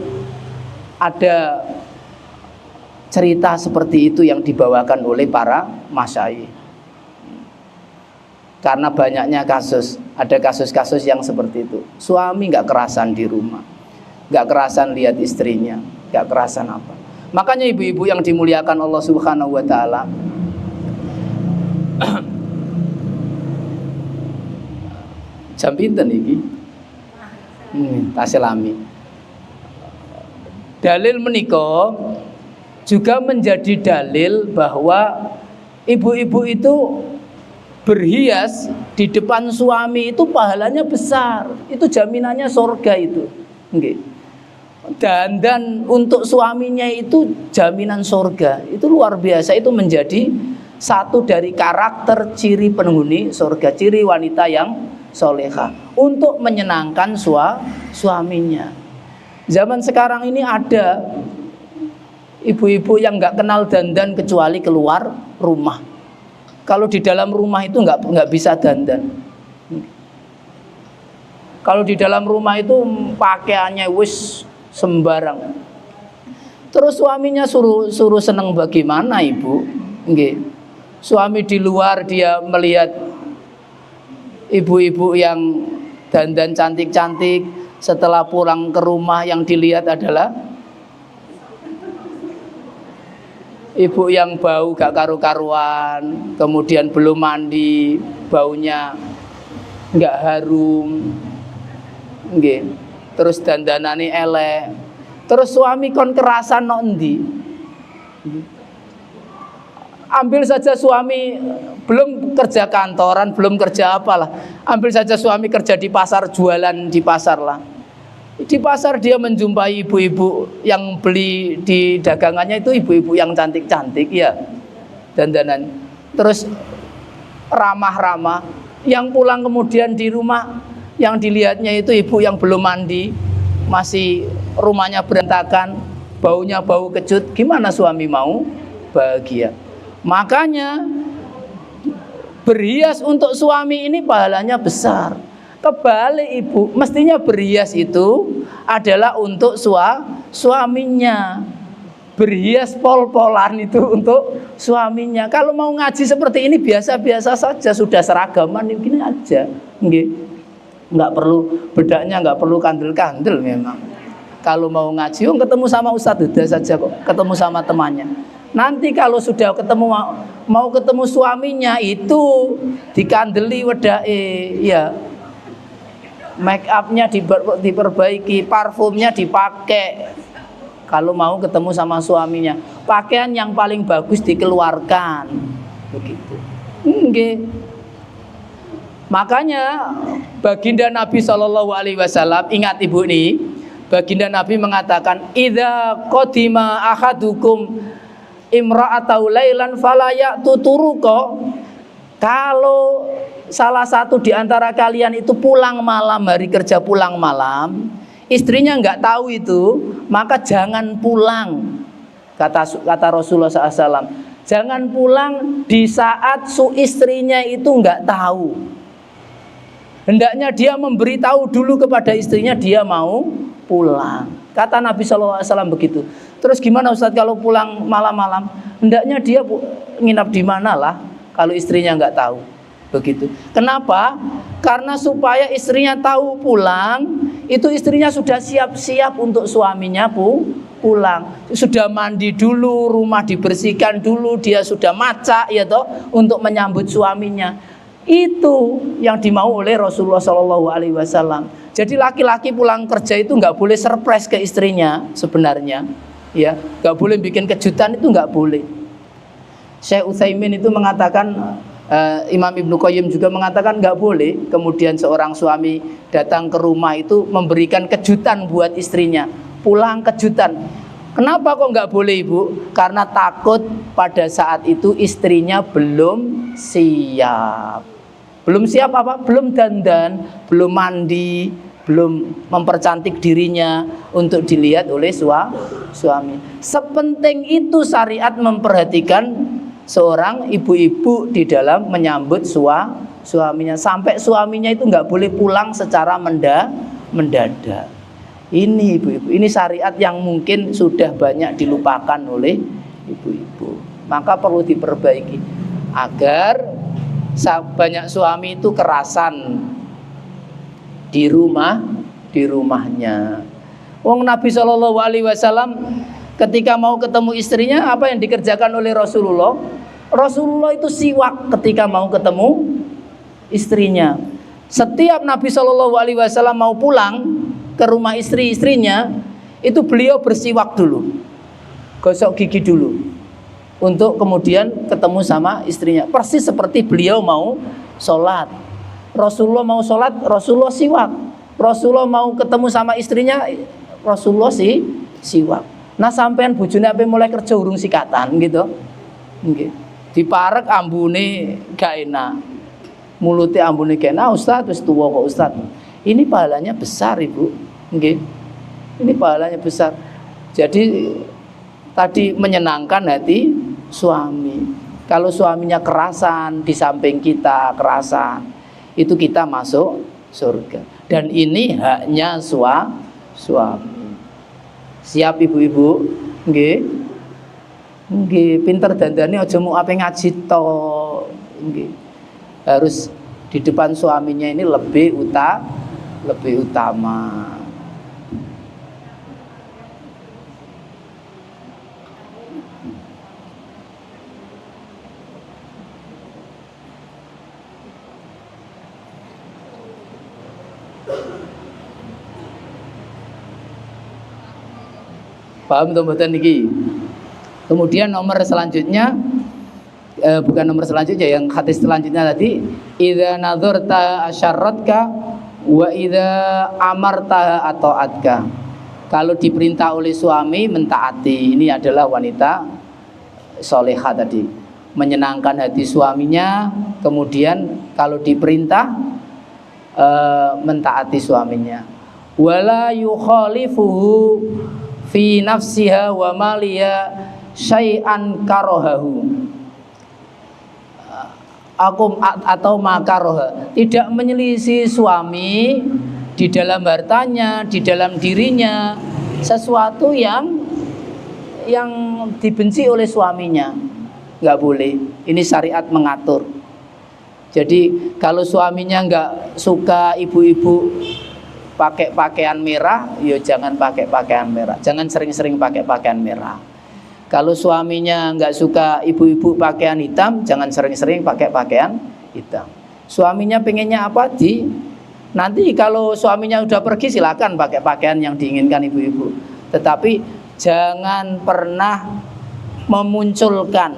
ada cerita seperti itu yang dibawakan oleh para masyayikh. Karena banyaknya kasus, ada kasus-kasus yang seperti itu. Suami nggak kerasan di rumah, nggak kerasan lihat istrinya, nggak kerasan apa. Makanya ibu-ibu yang dimuliakan Allah Subhanahu Wa Taala, jam pinten iki? Taselami. Dalil menika juga menjadi dalil bahwa ibu-ibu itu berhias di depan suami itu pahalanya besar. Itu jaminannya surga itu. Dan untuk suaminya itu jaminan surga. Itu luar biasa, itu menjadi satu dari karakter ciri penghuni surga, ciri wanita yang soleha untuk menyenangkan suaminya. Zaman sekarang ini ada ibu-ibu yang nggak kenal dandan kecuali keluar rumah. Kalau di dalam rumah itu nggak bisa dandan. Kalau di dalam rumah itu pakaiannya wis sembarang. Terus suaminya suruh seneng bagaimana ibu? Nggih. Suami di luar dia melihat ibu-ibu yang dandan cantik-cantik, setelah pulang ke rumah yang dilihat adalah ibu yang bau gak karu-karuan, kemudian belum mandi, baunya gak harum, terus dandanane elek, terus suami kon kerasan no endi. Ambil saja suami belum kerja kantoran, belum kerja apalah, ambil saja suami kerja di pasar, jualan di pasar lah. Di pasar dia menjumpai ibu-ibu yang beli di dagangannya itu ibu-ibu yang cantik-cantik ya, dandanan, terus ramah-ramah. Yang pulang kemudian di rumah yang dilihatnya itu ibu yang belum mandi, masih rumahnya berantakan, baunya bau kecut. Gimana suami mau bahagia? Makanya berhias untuk suami ini pahalanya besar. Kebalik ibu, mestinya berhias itu adalah untuk suaminya. Berhias pol-polan itu untuk suaminya. Kalau mau ngaji seperti ini biasa-biasa saja, sudah seragaman begini aja. Nggak perlu bedaknya, nggak perlu kandel-kandel memang. Kalau mau ngaji, ketemu sama ustadz udah saja kok, ketemu sama temannya. Nanti kalau sudah ketemu mau ketemu suaminya itu dikandeli wedake, ya. Make upnya diperbaiki, parfumnya dipakai. Kalau mau ketemu sama suaminya, pakaian yang paling bagus dikeluarkan, begitu. Makanya baginda Nabi SAW, ingat ibu ini, baginda Nabi mengatakan, idza qadima ahadukum imra'atau lailan fala ya'tu turuqa. Kalau salah satu di antara kalian itu pulang malam, hari kerja pulang malam, istrinya nggak tahu itu, maka jangan pulang. Kata Rasulullah SAW, jangan pulang di saat istrinya itu nggak tahu. Hendaknya dia memberitahu dulu kepada istrinya dia mau pulang. Kata Nabi SAW begitu. Terus gimana Ustadz kalau pulang malam-malam? Hendaknya dia nginap di mana lah kalau istrinya nggak tahu. Begitu. Kenapa? Karena supaya istrinya tahu pulang, itu istrinya sudah siap-siap untuk suaminya pulang. Sudah mandi dulu, rumah dibersihkan dulu, dia sudah macak ya toh untuk menyambut suaminya. Itu yang dimau oleh Rasulullah SAW. Jadi laki-laki pulang kerja itu nggak boleh surprise ke istrinya sebenarnya, ya, nggak boleh bikin kejutan, itu nggak boleh. Syekh Utsaimin itu mengatakan, Imam Ibnu Qayyim juga mengatakan nggak boleh kemudian seorang suami datang ke rumah itu memberikan kejutan buat istrinya, pulang kejutan. Kenapa kok nggak boleh, Ibu? Karena takut pada saat itu istrinya belum siap. Belum siap apa? Belum dandan, belum mandi, belum mempercantik dirinya untuk dilihat oleh suami. Sepenting itu syariat memperhatikan seorang ibu-ibu di dalam menyambut suaminya, sampai suaminya itu nggak boleh pulang secara mendadak. Ini ibu-ibu, ini syariat yang mungkin sudah banyak dilupakan oleh ibu-ibu. Maka perlu diperbaiki agar banyak suami itu kerasan di rumahnya. Wong Nabi SAW ketika mau ketemu istrinya, apa yang dikerjakan oleh Rasulullah? Rasulullah itu siwak ketika mau ketemu istrinya. Setiap Nabi SAW mau pulang ke rumah istrinya, itu beliau bersiwak dulu, gosok gigi dulu, untuk kemudian ketemu sama istrinya. Persis seperti beliau mau sholat. Rasulullah mau sholat, Rasulullah siwak. Rasulullah mau ketemu sama istrinya, Rasulullah siwak. Nah sampean bojone ape mulai kerja urung sikatan gitu. Nggih. Diparek ambune gak enak. Mulute ambune gak enak, Ustaz wis tuwa kok Ustaz. Ini pahalanya besar, Ibu. Nggih. Ini pahalanya besar. Jadi tadi menyenangkan hati suami. Kalau suaminya kerasan di samping kita kerasan, itu kita masuk surga. Dan ini haknya suami. Siap ibu-ibu? Nggih. Nggih, pinter dandane aja mau ape ngaji to. Nggih. Harus di depan suaminya ini lebih utama. Paham to mboten niki? Kemudian nomor selanjutnya, bukan nomor selanjutnya, yang hadis selanjutnya tadi, idza nadzarta asyarratka wa idza amarta ata'atka. Kalau diperintah oleh suami mentaati. Ini adalah wanita solehah tadi, menyenangkan hati suaminya. Kemudian kalau diperintah mentaati suaminya. Wala yukhalifuhu fi nafsiha wa maliya syai'an karahahu atau makaroha, tidak menyelisih suami di dalam hartanya, di dalam dirinya, sesuatu yang dibenci oleh suaminya, nggak boleh. Ini syariat mengatur. Jadi kalau suaminya nggak suka ibu-ibu pakai pakaian merah, ya jangan pakai pakaian merah, jangan sering-sering pakai pakaian merah. Kalau suaminya nggak suka ibu-ibu pakaian hitam, jangan sering-sering pakai pakaian hitam. Suaminya pengennya apa? Nanti kalau suaminya udah pergi silakan pakai pakaian yang diinginkan ibu-ibu. Tetapi jangan pernah memunculkan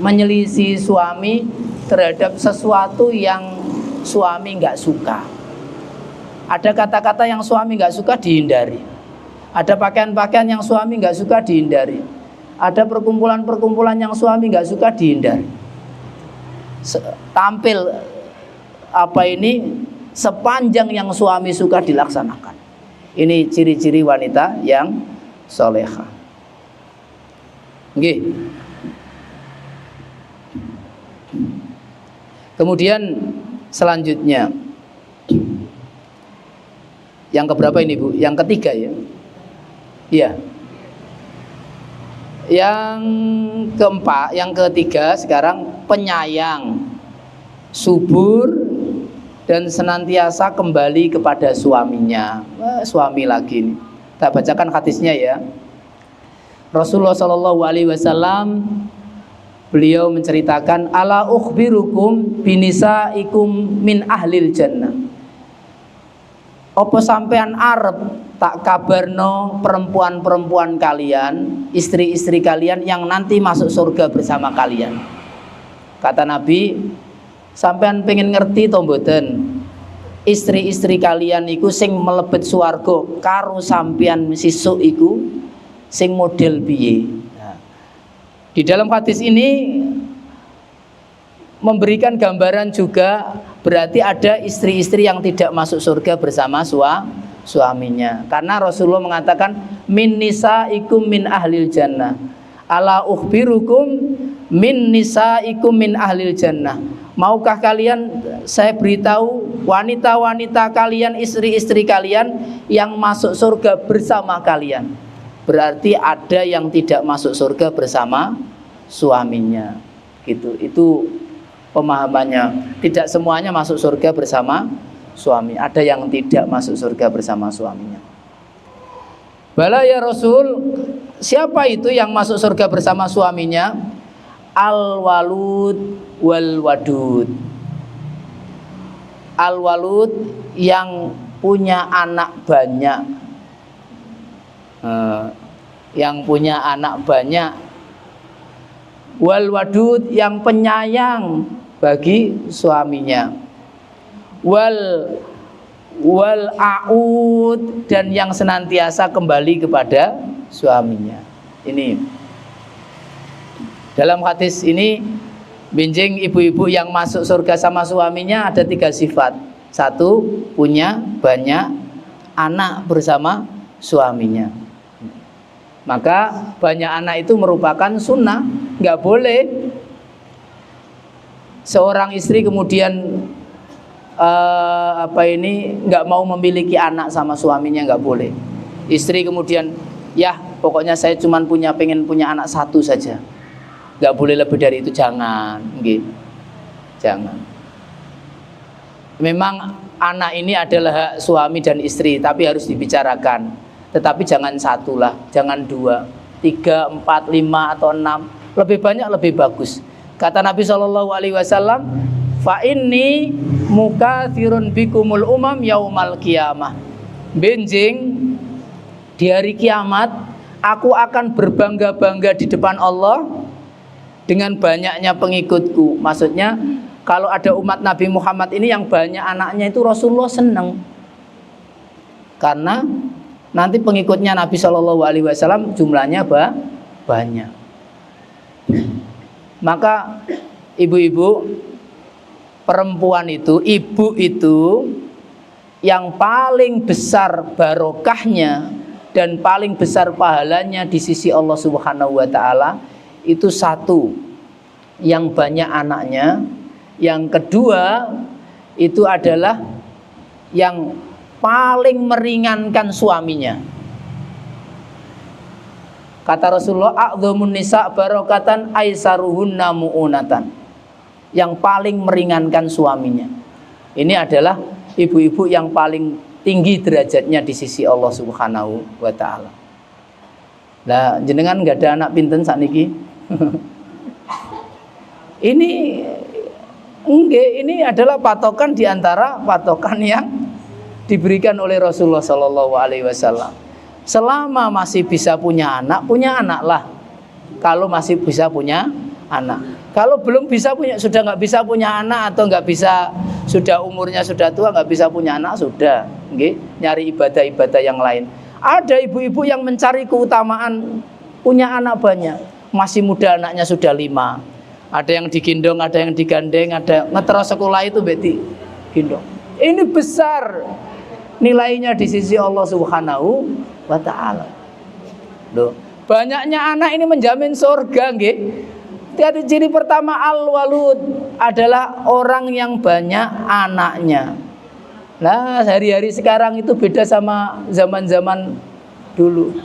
menyelisih suami terhadap sesuatu yang suami nggak suka. Ada kata-kata yang suami nggak suka dihindari. Ada pakaian-pakaian yang suami nggak suka dihindari. Ada perkumpulan-perkumpulan yang suami nggak suka dihindari. Tampil apa ini sepanjang yang suami suka dilaksanakan. Ini ciri-ciri wanita yang solehah. Nggih. Kemudian selanjutnya, yang keberapa ini Bu? Yang ketiga ya. Iya. Yang keempat, yang ketiga sekarang penyayang, subur dan senantiasa kembali kepada suaminya. Suami lagi nih. Kita bacakan hadisnya ya. Rasulullah Shallallahu Alaihi Wasallam beliau menceritakan, ala ukhbirukum binisaikum min ahlil jannah. Apa sampean arep tak kabarno perempuan-perempuan kalian, istri-istri kalian yang nanti masuk surga bersama kalian. Kata Nabi, sampean pengen ngerti to mboten? Istri-istri kalian iku sing melebet swarga karo sampean sesuk iku sing model piye? Nah, di dalam hadis ini memberikan gambaran juga, berarti ada istri-istri yang tidak masuk surga bersama suaminya. Karena Rasulullah mengatakan min nisaikum min ahlil jannah. Ala ukhbirukum min nisaikum min ahlil jannah. Maukah kalian saya beritahu wanita-wanita kalian, istri-istri kalian yang masuk surga bersama kalian? Berarti ada yang tidak masuk surga bersama suaminya. Gitu. Itu pemahamannya. Tidak semuanya masuk surga bersama suami. Ada yang tidak masuk surga bersama suaminya. Bala ya Rasul, siapa itu yang masuk surga bersama suaminya? Al-walud wal-wadud. Al-walud yang punya anak banyak. Yang punya anak banyak. Wal-wadud yang penyayang bagi suaminya. Wal a'ud dan yang senantiasa kembali kepada suaminya. Ini dalam hadis ini benjing ibu-ibu yang masuk surga sama suaminya ada 3 sifat. 1, punya banyak anak bersama suaminya. Maka banyak anak itu merupakan sunnah. Nggak boleh seorang istri kemudian nggak mau memiliki anak sama suaminya, nggak boleh. Istri kemudian ya pokoknya saya cuma pengen punya anak 1 saja, nggak boleh lebih dari itu, jangan, gitu. Jangan. Memang anak ini adalah hak suami dan istri, tapi harus dibicarakan. Tetapi jangan 1 lah, jangan 2, 3, 4, 5 atau 6, lebih banyak lebih bagus. Kata Nabi SAW, fa inni mukatsirun bikumul umam yaumal qiyamah. Benjing di hari kiamat aku akan berbangga-bangga di depan Allah dengan banyaknya pengikutku. Maksudnya kalau ada umat Nabi Muhammad ini yang banyak anaknya, itu Rasulullah senang. Karena nanti pengikutnya Nabi SAW jumlahnya banyak. Maka ibu-ibu, perempuan itu, ibu itu yang paling besar barokahnya dan paling besar pahalanya di sisi Allah Subhanahu wa taala itu 1, yang banyak anaknya. Yang kedua itu adalah yang paling meringankan suaminya. Kata Rasulullah, a'dhamun nisa barokatan aisaruhunna mu'unatan. Yang paling meringankan suaminya. Ini adalah ibu-ibu yang paling tinggi derajatnya di sisi Allah Subhanahu wa taala. Lah jenengan enggak ada anak pinten sakniki? Ini adalah patokan di antara patokan yang diberikan oleh Rasulullah Sallallahu Alaihi Wasallam. Selama masih bisa punya anak lah. Kalau masih bisa punya anak. Kalau belum bisa sudah nggak bisa punya anak atau nggak bisa, sudah umurnya sudah tua nggak bisa punya anak, sudah, nyari ibadah-ibadah yang lain. Ada ibu-ibu yang mencari keutamaan punya anak banyak, masih muda anaknya sudah 5. Ada yang digendong, ada yang digandeng, ada ngetero sekolah itu beti gendong. Ini besar nilainya di sisi Allah Subhanahu wa taala. Loh, banyaknya anak ini menjamin surga, nggih. Ciri pertama al-walud adalah orang yang banyak anaknya. Nah, hari-hari sekarang itu beda sama zaman-zaman dulu.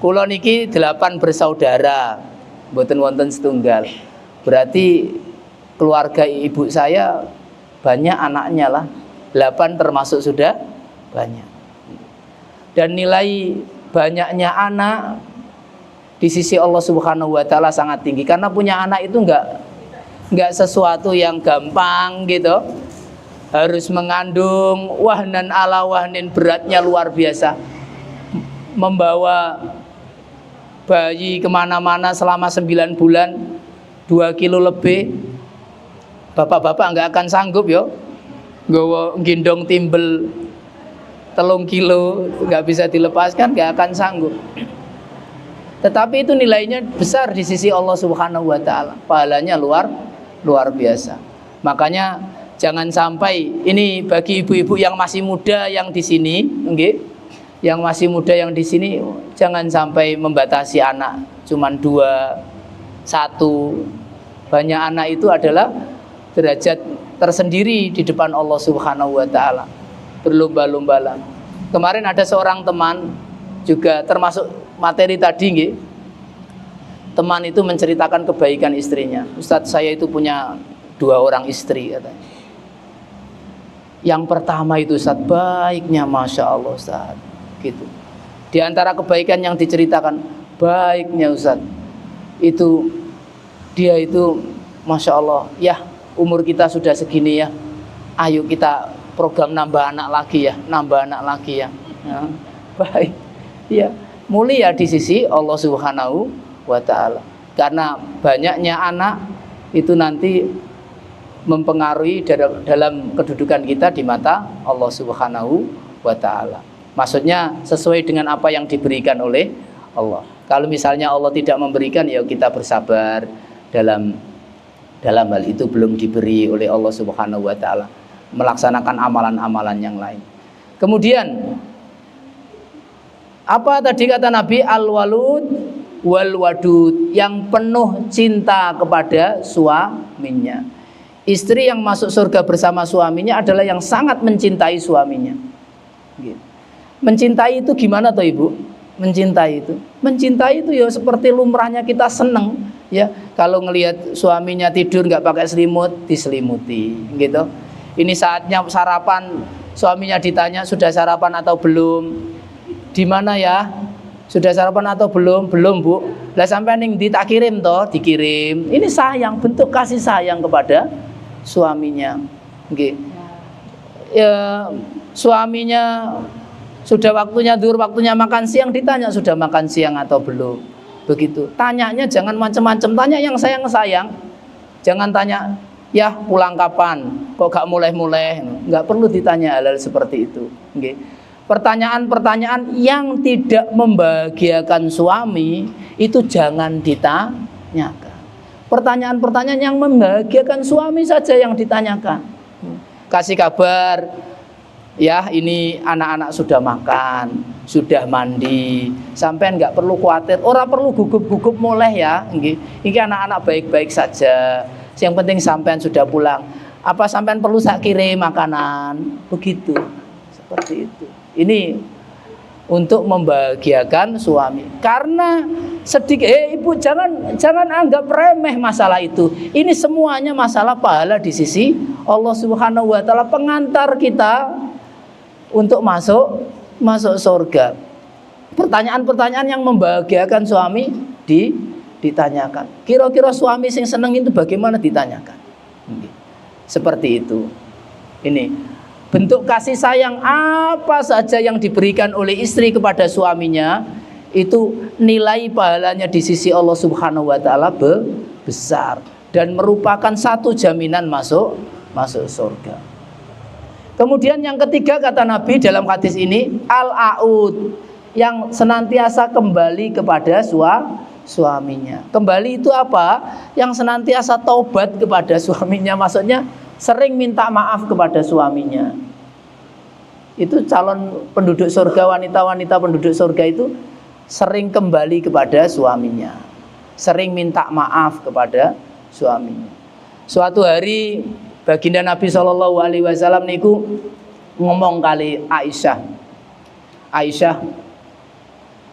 Kula niki 8 bersaudara, mboten wonten setunggal. Berarti keluarga ibu saya banyak anaknya lah. 8 termasuk sudah banyak. Dan nilai banyaknya anak di sisi Allah Subhanahu wa taala sangat tinggi, karena punya anak itu enggak sesuatu yang gampang gitu. Harus mengandung wahnan ala wahnin, beratnya luar biasa. Membawa bayi kemana-mana selama 9 bulan 2 kilo lebih. Bapak-bapak enggak akan sanggup yo nggawa gendong timbel 3 kilo, enggak bisa dilepaskan, enggak akan sanggup. Tetapi itu nilainya besar di sisi Allah Subhanahu wa taala. Pahalanya luar biasa. Makanya jangan sampai, ini bagi ibu-ibu yang masih muda yang di sini, nggih, yang masih muda yang di sini, jangan sampai membatasi anak cuman 2, 1. Banyak anak itu adalah derajat tersendiri di depan Allah Subhanahu wa taala. Berlomba-lomba. Kemarin ada seorang teman juga termasuk materi tadi nggih. Teman itu menceritakan kebaikan istrinya. Ustadz, saya itu punya 2 orang istri katanya. Yang pertama itu Ustadz, baiknya Masya Allah Ustadz, gitu. Di antara kebaikan yang diceritakan, baiknya Ustadz, itu dia itu Masya Allah, ya umur kita sudah segini ya, ayo kita program nambah anak lagi ya, ya, baik, ya, mulia di sisi Allah Subhanahu wa taala. Karena banyaknya anak itu nanti mempengaruhi dalam kedudukan kita di mata Allah Subhanahu wa taala. Maksudnya sesuai dengan apa yang diberikan oleh Allah. Kalau misalnya Allah tidak memberikan, ya kita bersabar dalam hal itu belum diberi oleh Allah Subhanahu wa taala, melaksanakan amalan-amalan yang lain. Kemudian apa tadi kata Nabi? Al-walud wal wadud, yang penuh cinta kepada suaminya. Istri yang masuk surga bersama suaminya adalah yang sangat mencintai suaminya. Mencintai itu gimana toh Ibu? Mencintai itu ya seperti lumrahnya kita seneng ya. Kalau ngelihat suaminya tidur nggak pakai selimut, diselimuti gitu. Ini saatnya sarapan, suaminya ditanya sudah sarapan atau belum? Di mana ya? Sudah sarapan atau belum? Belum Bu. Lah sampai ning tak kirim toh, dikirim. Ini sayang, bentuk kasih sayang kepada suaminya. Nggih. Ya, suaminya sudah waktunya zuhur, waktunya makan siang, ditanya sudah makan siang atau belum. Begitu. Tanyanya jangan macam-macam, tanya yang sayang-sayang. Jangan tanya, ya pulang kapan? Kok gak mulai-mulai? Nggak perlu ditanya hal-hal seperti itu. Nggih. Pertanyaan-pertanyaan yang tidak membahagiakan suami itu jangan ditanyakan. Pertanyaan-pertanyaan yang membahagiakan suami saja yang ditanyakan. Kasih kabar, ya ini anak-anak sudah makan, sudah mandi, sampean nggak perlu khawatir, orang perlu gugup-gugup mulai ya, ini anak-anak baik-baik saja. Yang penting sampean sudah pulang. Apa sampean perlu sak kirim makanan? Begitu, seperti itu. Ini untuk membahagiakan suami. Karena sedikit, ibu jangan anggap remeh masalah itu. Ini semuanya masalah pahala di sisi Allah Subhanahu wa taala, pengantar kita untuk masuk surga. Pertanyaan-pertanyaan yang membahagiakan suami ditanyakan. Kira-kira suami sing seneng itu bagaimana ditanyakan? Seperti itu. Ini bentuk kasih sayang apa saja yang diberikan oleh istri kepada suaminya, itu nilai pahalanya di sisi Allah Subhanahu wa taala besar dan merupakan satu jaminan masuk surga. Kemudian yang ketiga kata Nabi dalam hadis ini, al-aud, yang senantiasa kembali kepada suaminya. Kembali itu apa? Yang senantiasa taubat kepada suaminya, maksudnya sering minta maaf kepada suaminya. Itu calon penduduk surga, wanita-wanita penduduk surga itu sering kembali kepada suaminya, sering minta maaf kepada suaminya. Suatu hari baginda Nabi SAW niku ngomong kali Aisyah,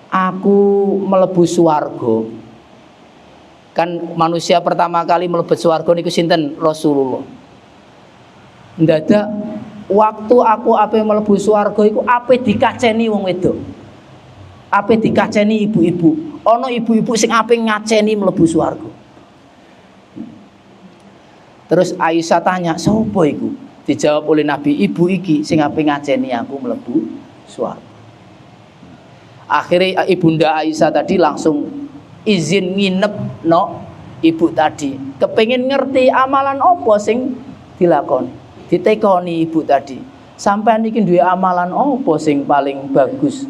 aku mlebu swarga. Kan manusia pertama kali mlebu swarga niku sinten? Rasulullah. Ndadak waktu aku ape mlebu swarga iku ape dikaceni wong wedok. Ape dikaceni ibu-ibu. Ana ibu-ibu sing ape ngaceni mlebu swarga. Terus Aisyah tanya, "Sopo iku?" Dijawab oleh Nabi, "Ibu iki sing ape ngaceni aku mlebu swarga." Akhirnya Ibunda Aisyah tadi langsung izin nginep no ibu tadi. Kepengin ngerti amalan apa sing dilakoni. Ditekoni ibu tadi. Sampai niki duwe amalan apa sing paling bagus?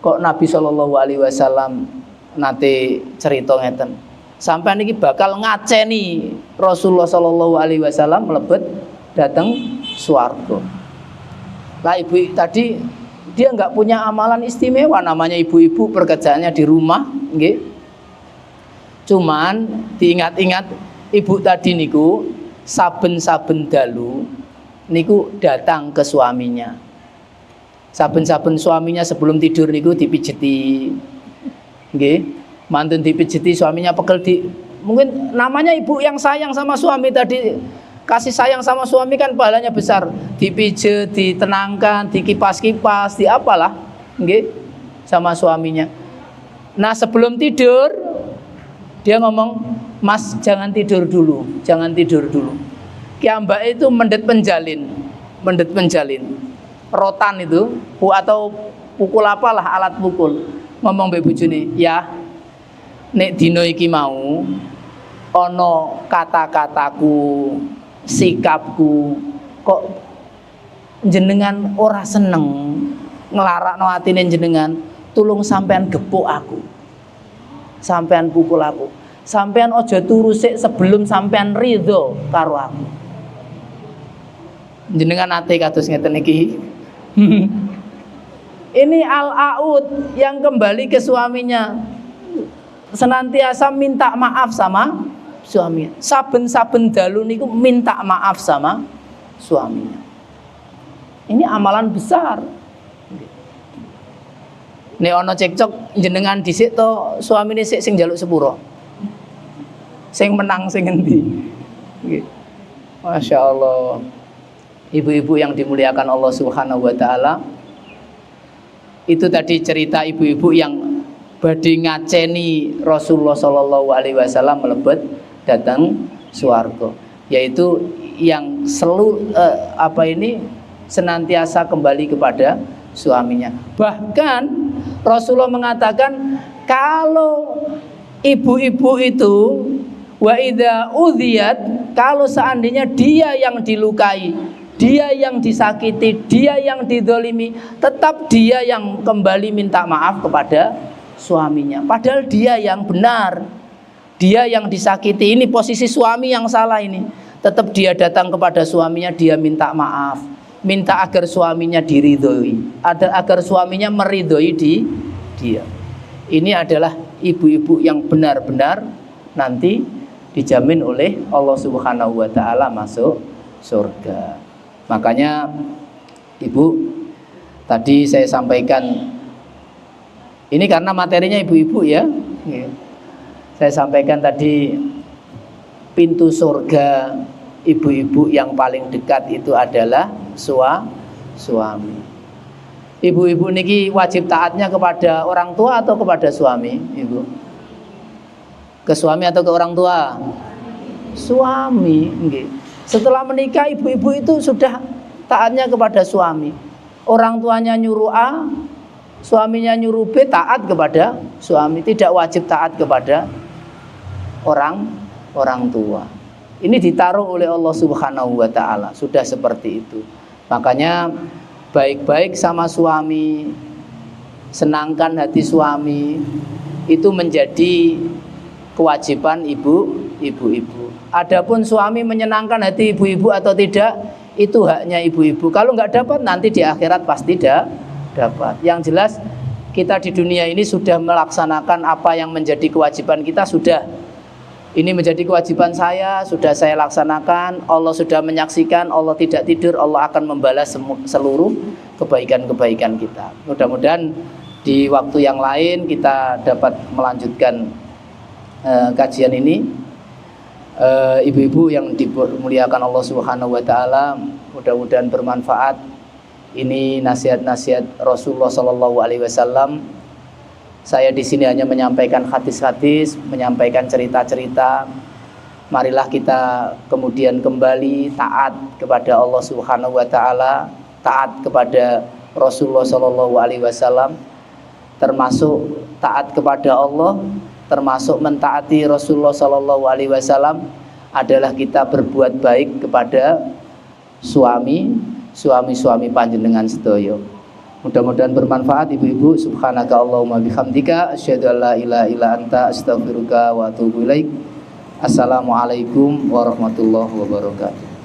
Kok Nabi SAW nate cerita ngeten. Sampai niki bakal ngaceni Rasulullah SAW mlebet datang swarga. Lah ibu tadi dia nggak punya amalan istimewa, namanya ibu-ibu pekerjaannya di rumah, nggih. Cuman diingat-ingat ibu tadi niku saben-saben dalu niku datang ke suaminya. Saben-saben suaminya sebelum tidur niku dipijeti. Nggih. Mantun dipijeti, suaminya pegel di, mungkin namanya ibu yang sayang sama suami tadi. Kasih sayang sama suami kan pahalanya besar. Dipijet, ditenangkan, dikipas-kipas, di apalah, nggih, sama suaminya. Nah, sebelum tidur dia ngomong, "Mas, jangan tidur dulu, jangan tidur dulu." Kiambak itu mendet penjalin. Rotan itu, atau pukul apalah, alat pukul. Ngomong mbek bojone, "Ya, nek dina iki mau ana kata-kataku, sikapku kok jenengan ora seneng nglarakno atine jenengan, tulung sampean gepuk aku, sampean pukul aku, sampean aja turu sik sebelum sampean ridho karo aku." Jenengan ate kados ngeten iki. Ini al-aud yang kembali ke suaminya, senantiasa minta maaf sama suaminya. Saben-saben dalu niku minta maaf sama suaminya. Ini amalan besar. Nek ana cekcok jenengan dhisik to suamine sik sing njaluk sepuro. Sing menang sing endi? Nggih. Masya Allah. Ibu-ibu yang dimuliakan Allah Subhanahu wa taala. Itu tadi cerita ibu-ibu yang badhe ngaceni Rasulullah sallallahu alaihi wasallam mlebet datang swarga, yaitu yang senantiasa kembali kepada suaminya. Bahkan Rasulullah mengatakan kalau ibu-ibu itu wa idza udhiyat, kalau seandainya dia yang dilukai, dia yang disakiti, dia yang didolimi, tetap dia yang kembali minta maaf kepada suaminya. Padahal dia yang benar, dia yang disakiti. Ini posisi suami yang salah ini. Tetap dia datang kepada suaminya, dia minta maaf, minta agar suaminya diridhoi, agar suaminya meridhoi dia. Ini adalah ibu-ibu yang benar-benar nanti dijamin oleh Allah Subhanahu wa taala masuk surga. Makanya ibu, tadi saya sampaikan ini karena materinya ibu-ibu ya. Saya sampaikan tadi pintu surga ibu-ibu yang paling dekat itu adalah suami. Ibu-ibu niki wajib taatnya kepada orang tua atau kepada suami, Ibu? Ke suami atau ke orang tua? Suami, nggih. Setelah menikah ibu-ibu itu sudah taatnya kepada suami. Orang tuanya nyuruh A, suaminya nyuruh B, taat kepada suami, tidak wajib taat kepada orang tua. Ini ditaruh oleh Allah Subhanahu wa taala, sudah seperti itu. Makanya baik-baik sama suami, senangkan hati suami, itu menjadi kewajiban ibu-ibu. Adapun suami menyenangkan hati ibu-ibu atau tidak, itu haknya ibu-ibu. Kalau nggak dapat, nanti di akhirat pasti dapat. Yang jelas kita di dunia ini sudah melaksanakan apa yang menjadi kewajiban kita. Sudah, ini menjadi kewajiban saya, sudah saya laksanakan. Allah sudah menyaksikan, Allah tidak tidur, Allah akan membalas seluruh kebaikan-kebaikan kita. Mudah-mudahan di waktu yang lain kita dapat melanjutkan kajian ini. Ibu-ibu yang dimuliakan Allah Subhanahu wa taala, mudah-mudahan bermanfaat. Ini nasihat-nasihat Rasulullah sallallahu alaihi wasallam. Saya di sini hanya menyampaikan hadis-hadis, menyampaikan cerita-cerita. Marilah kita kemudian kembali taat kepada Allah Subhanahu wa taala, taat kepada Rasulullah sallallahu alaihi wasallam, termasuk taat kepada Allah, termasuk mentaati Rasulullah sallallahu alaihi wasallam adalah kita berbuat baik kepada suami-suami panjenengan sedaya. Mudah-mudahan bermanfaat ibu-ibu. Subhanaka Allahumma bihamdika asyhadu an la ilaha illa anta astaghfiruka wa atubu ilaik. Assalamualaikum warahmatullahi wabarakatuh.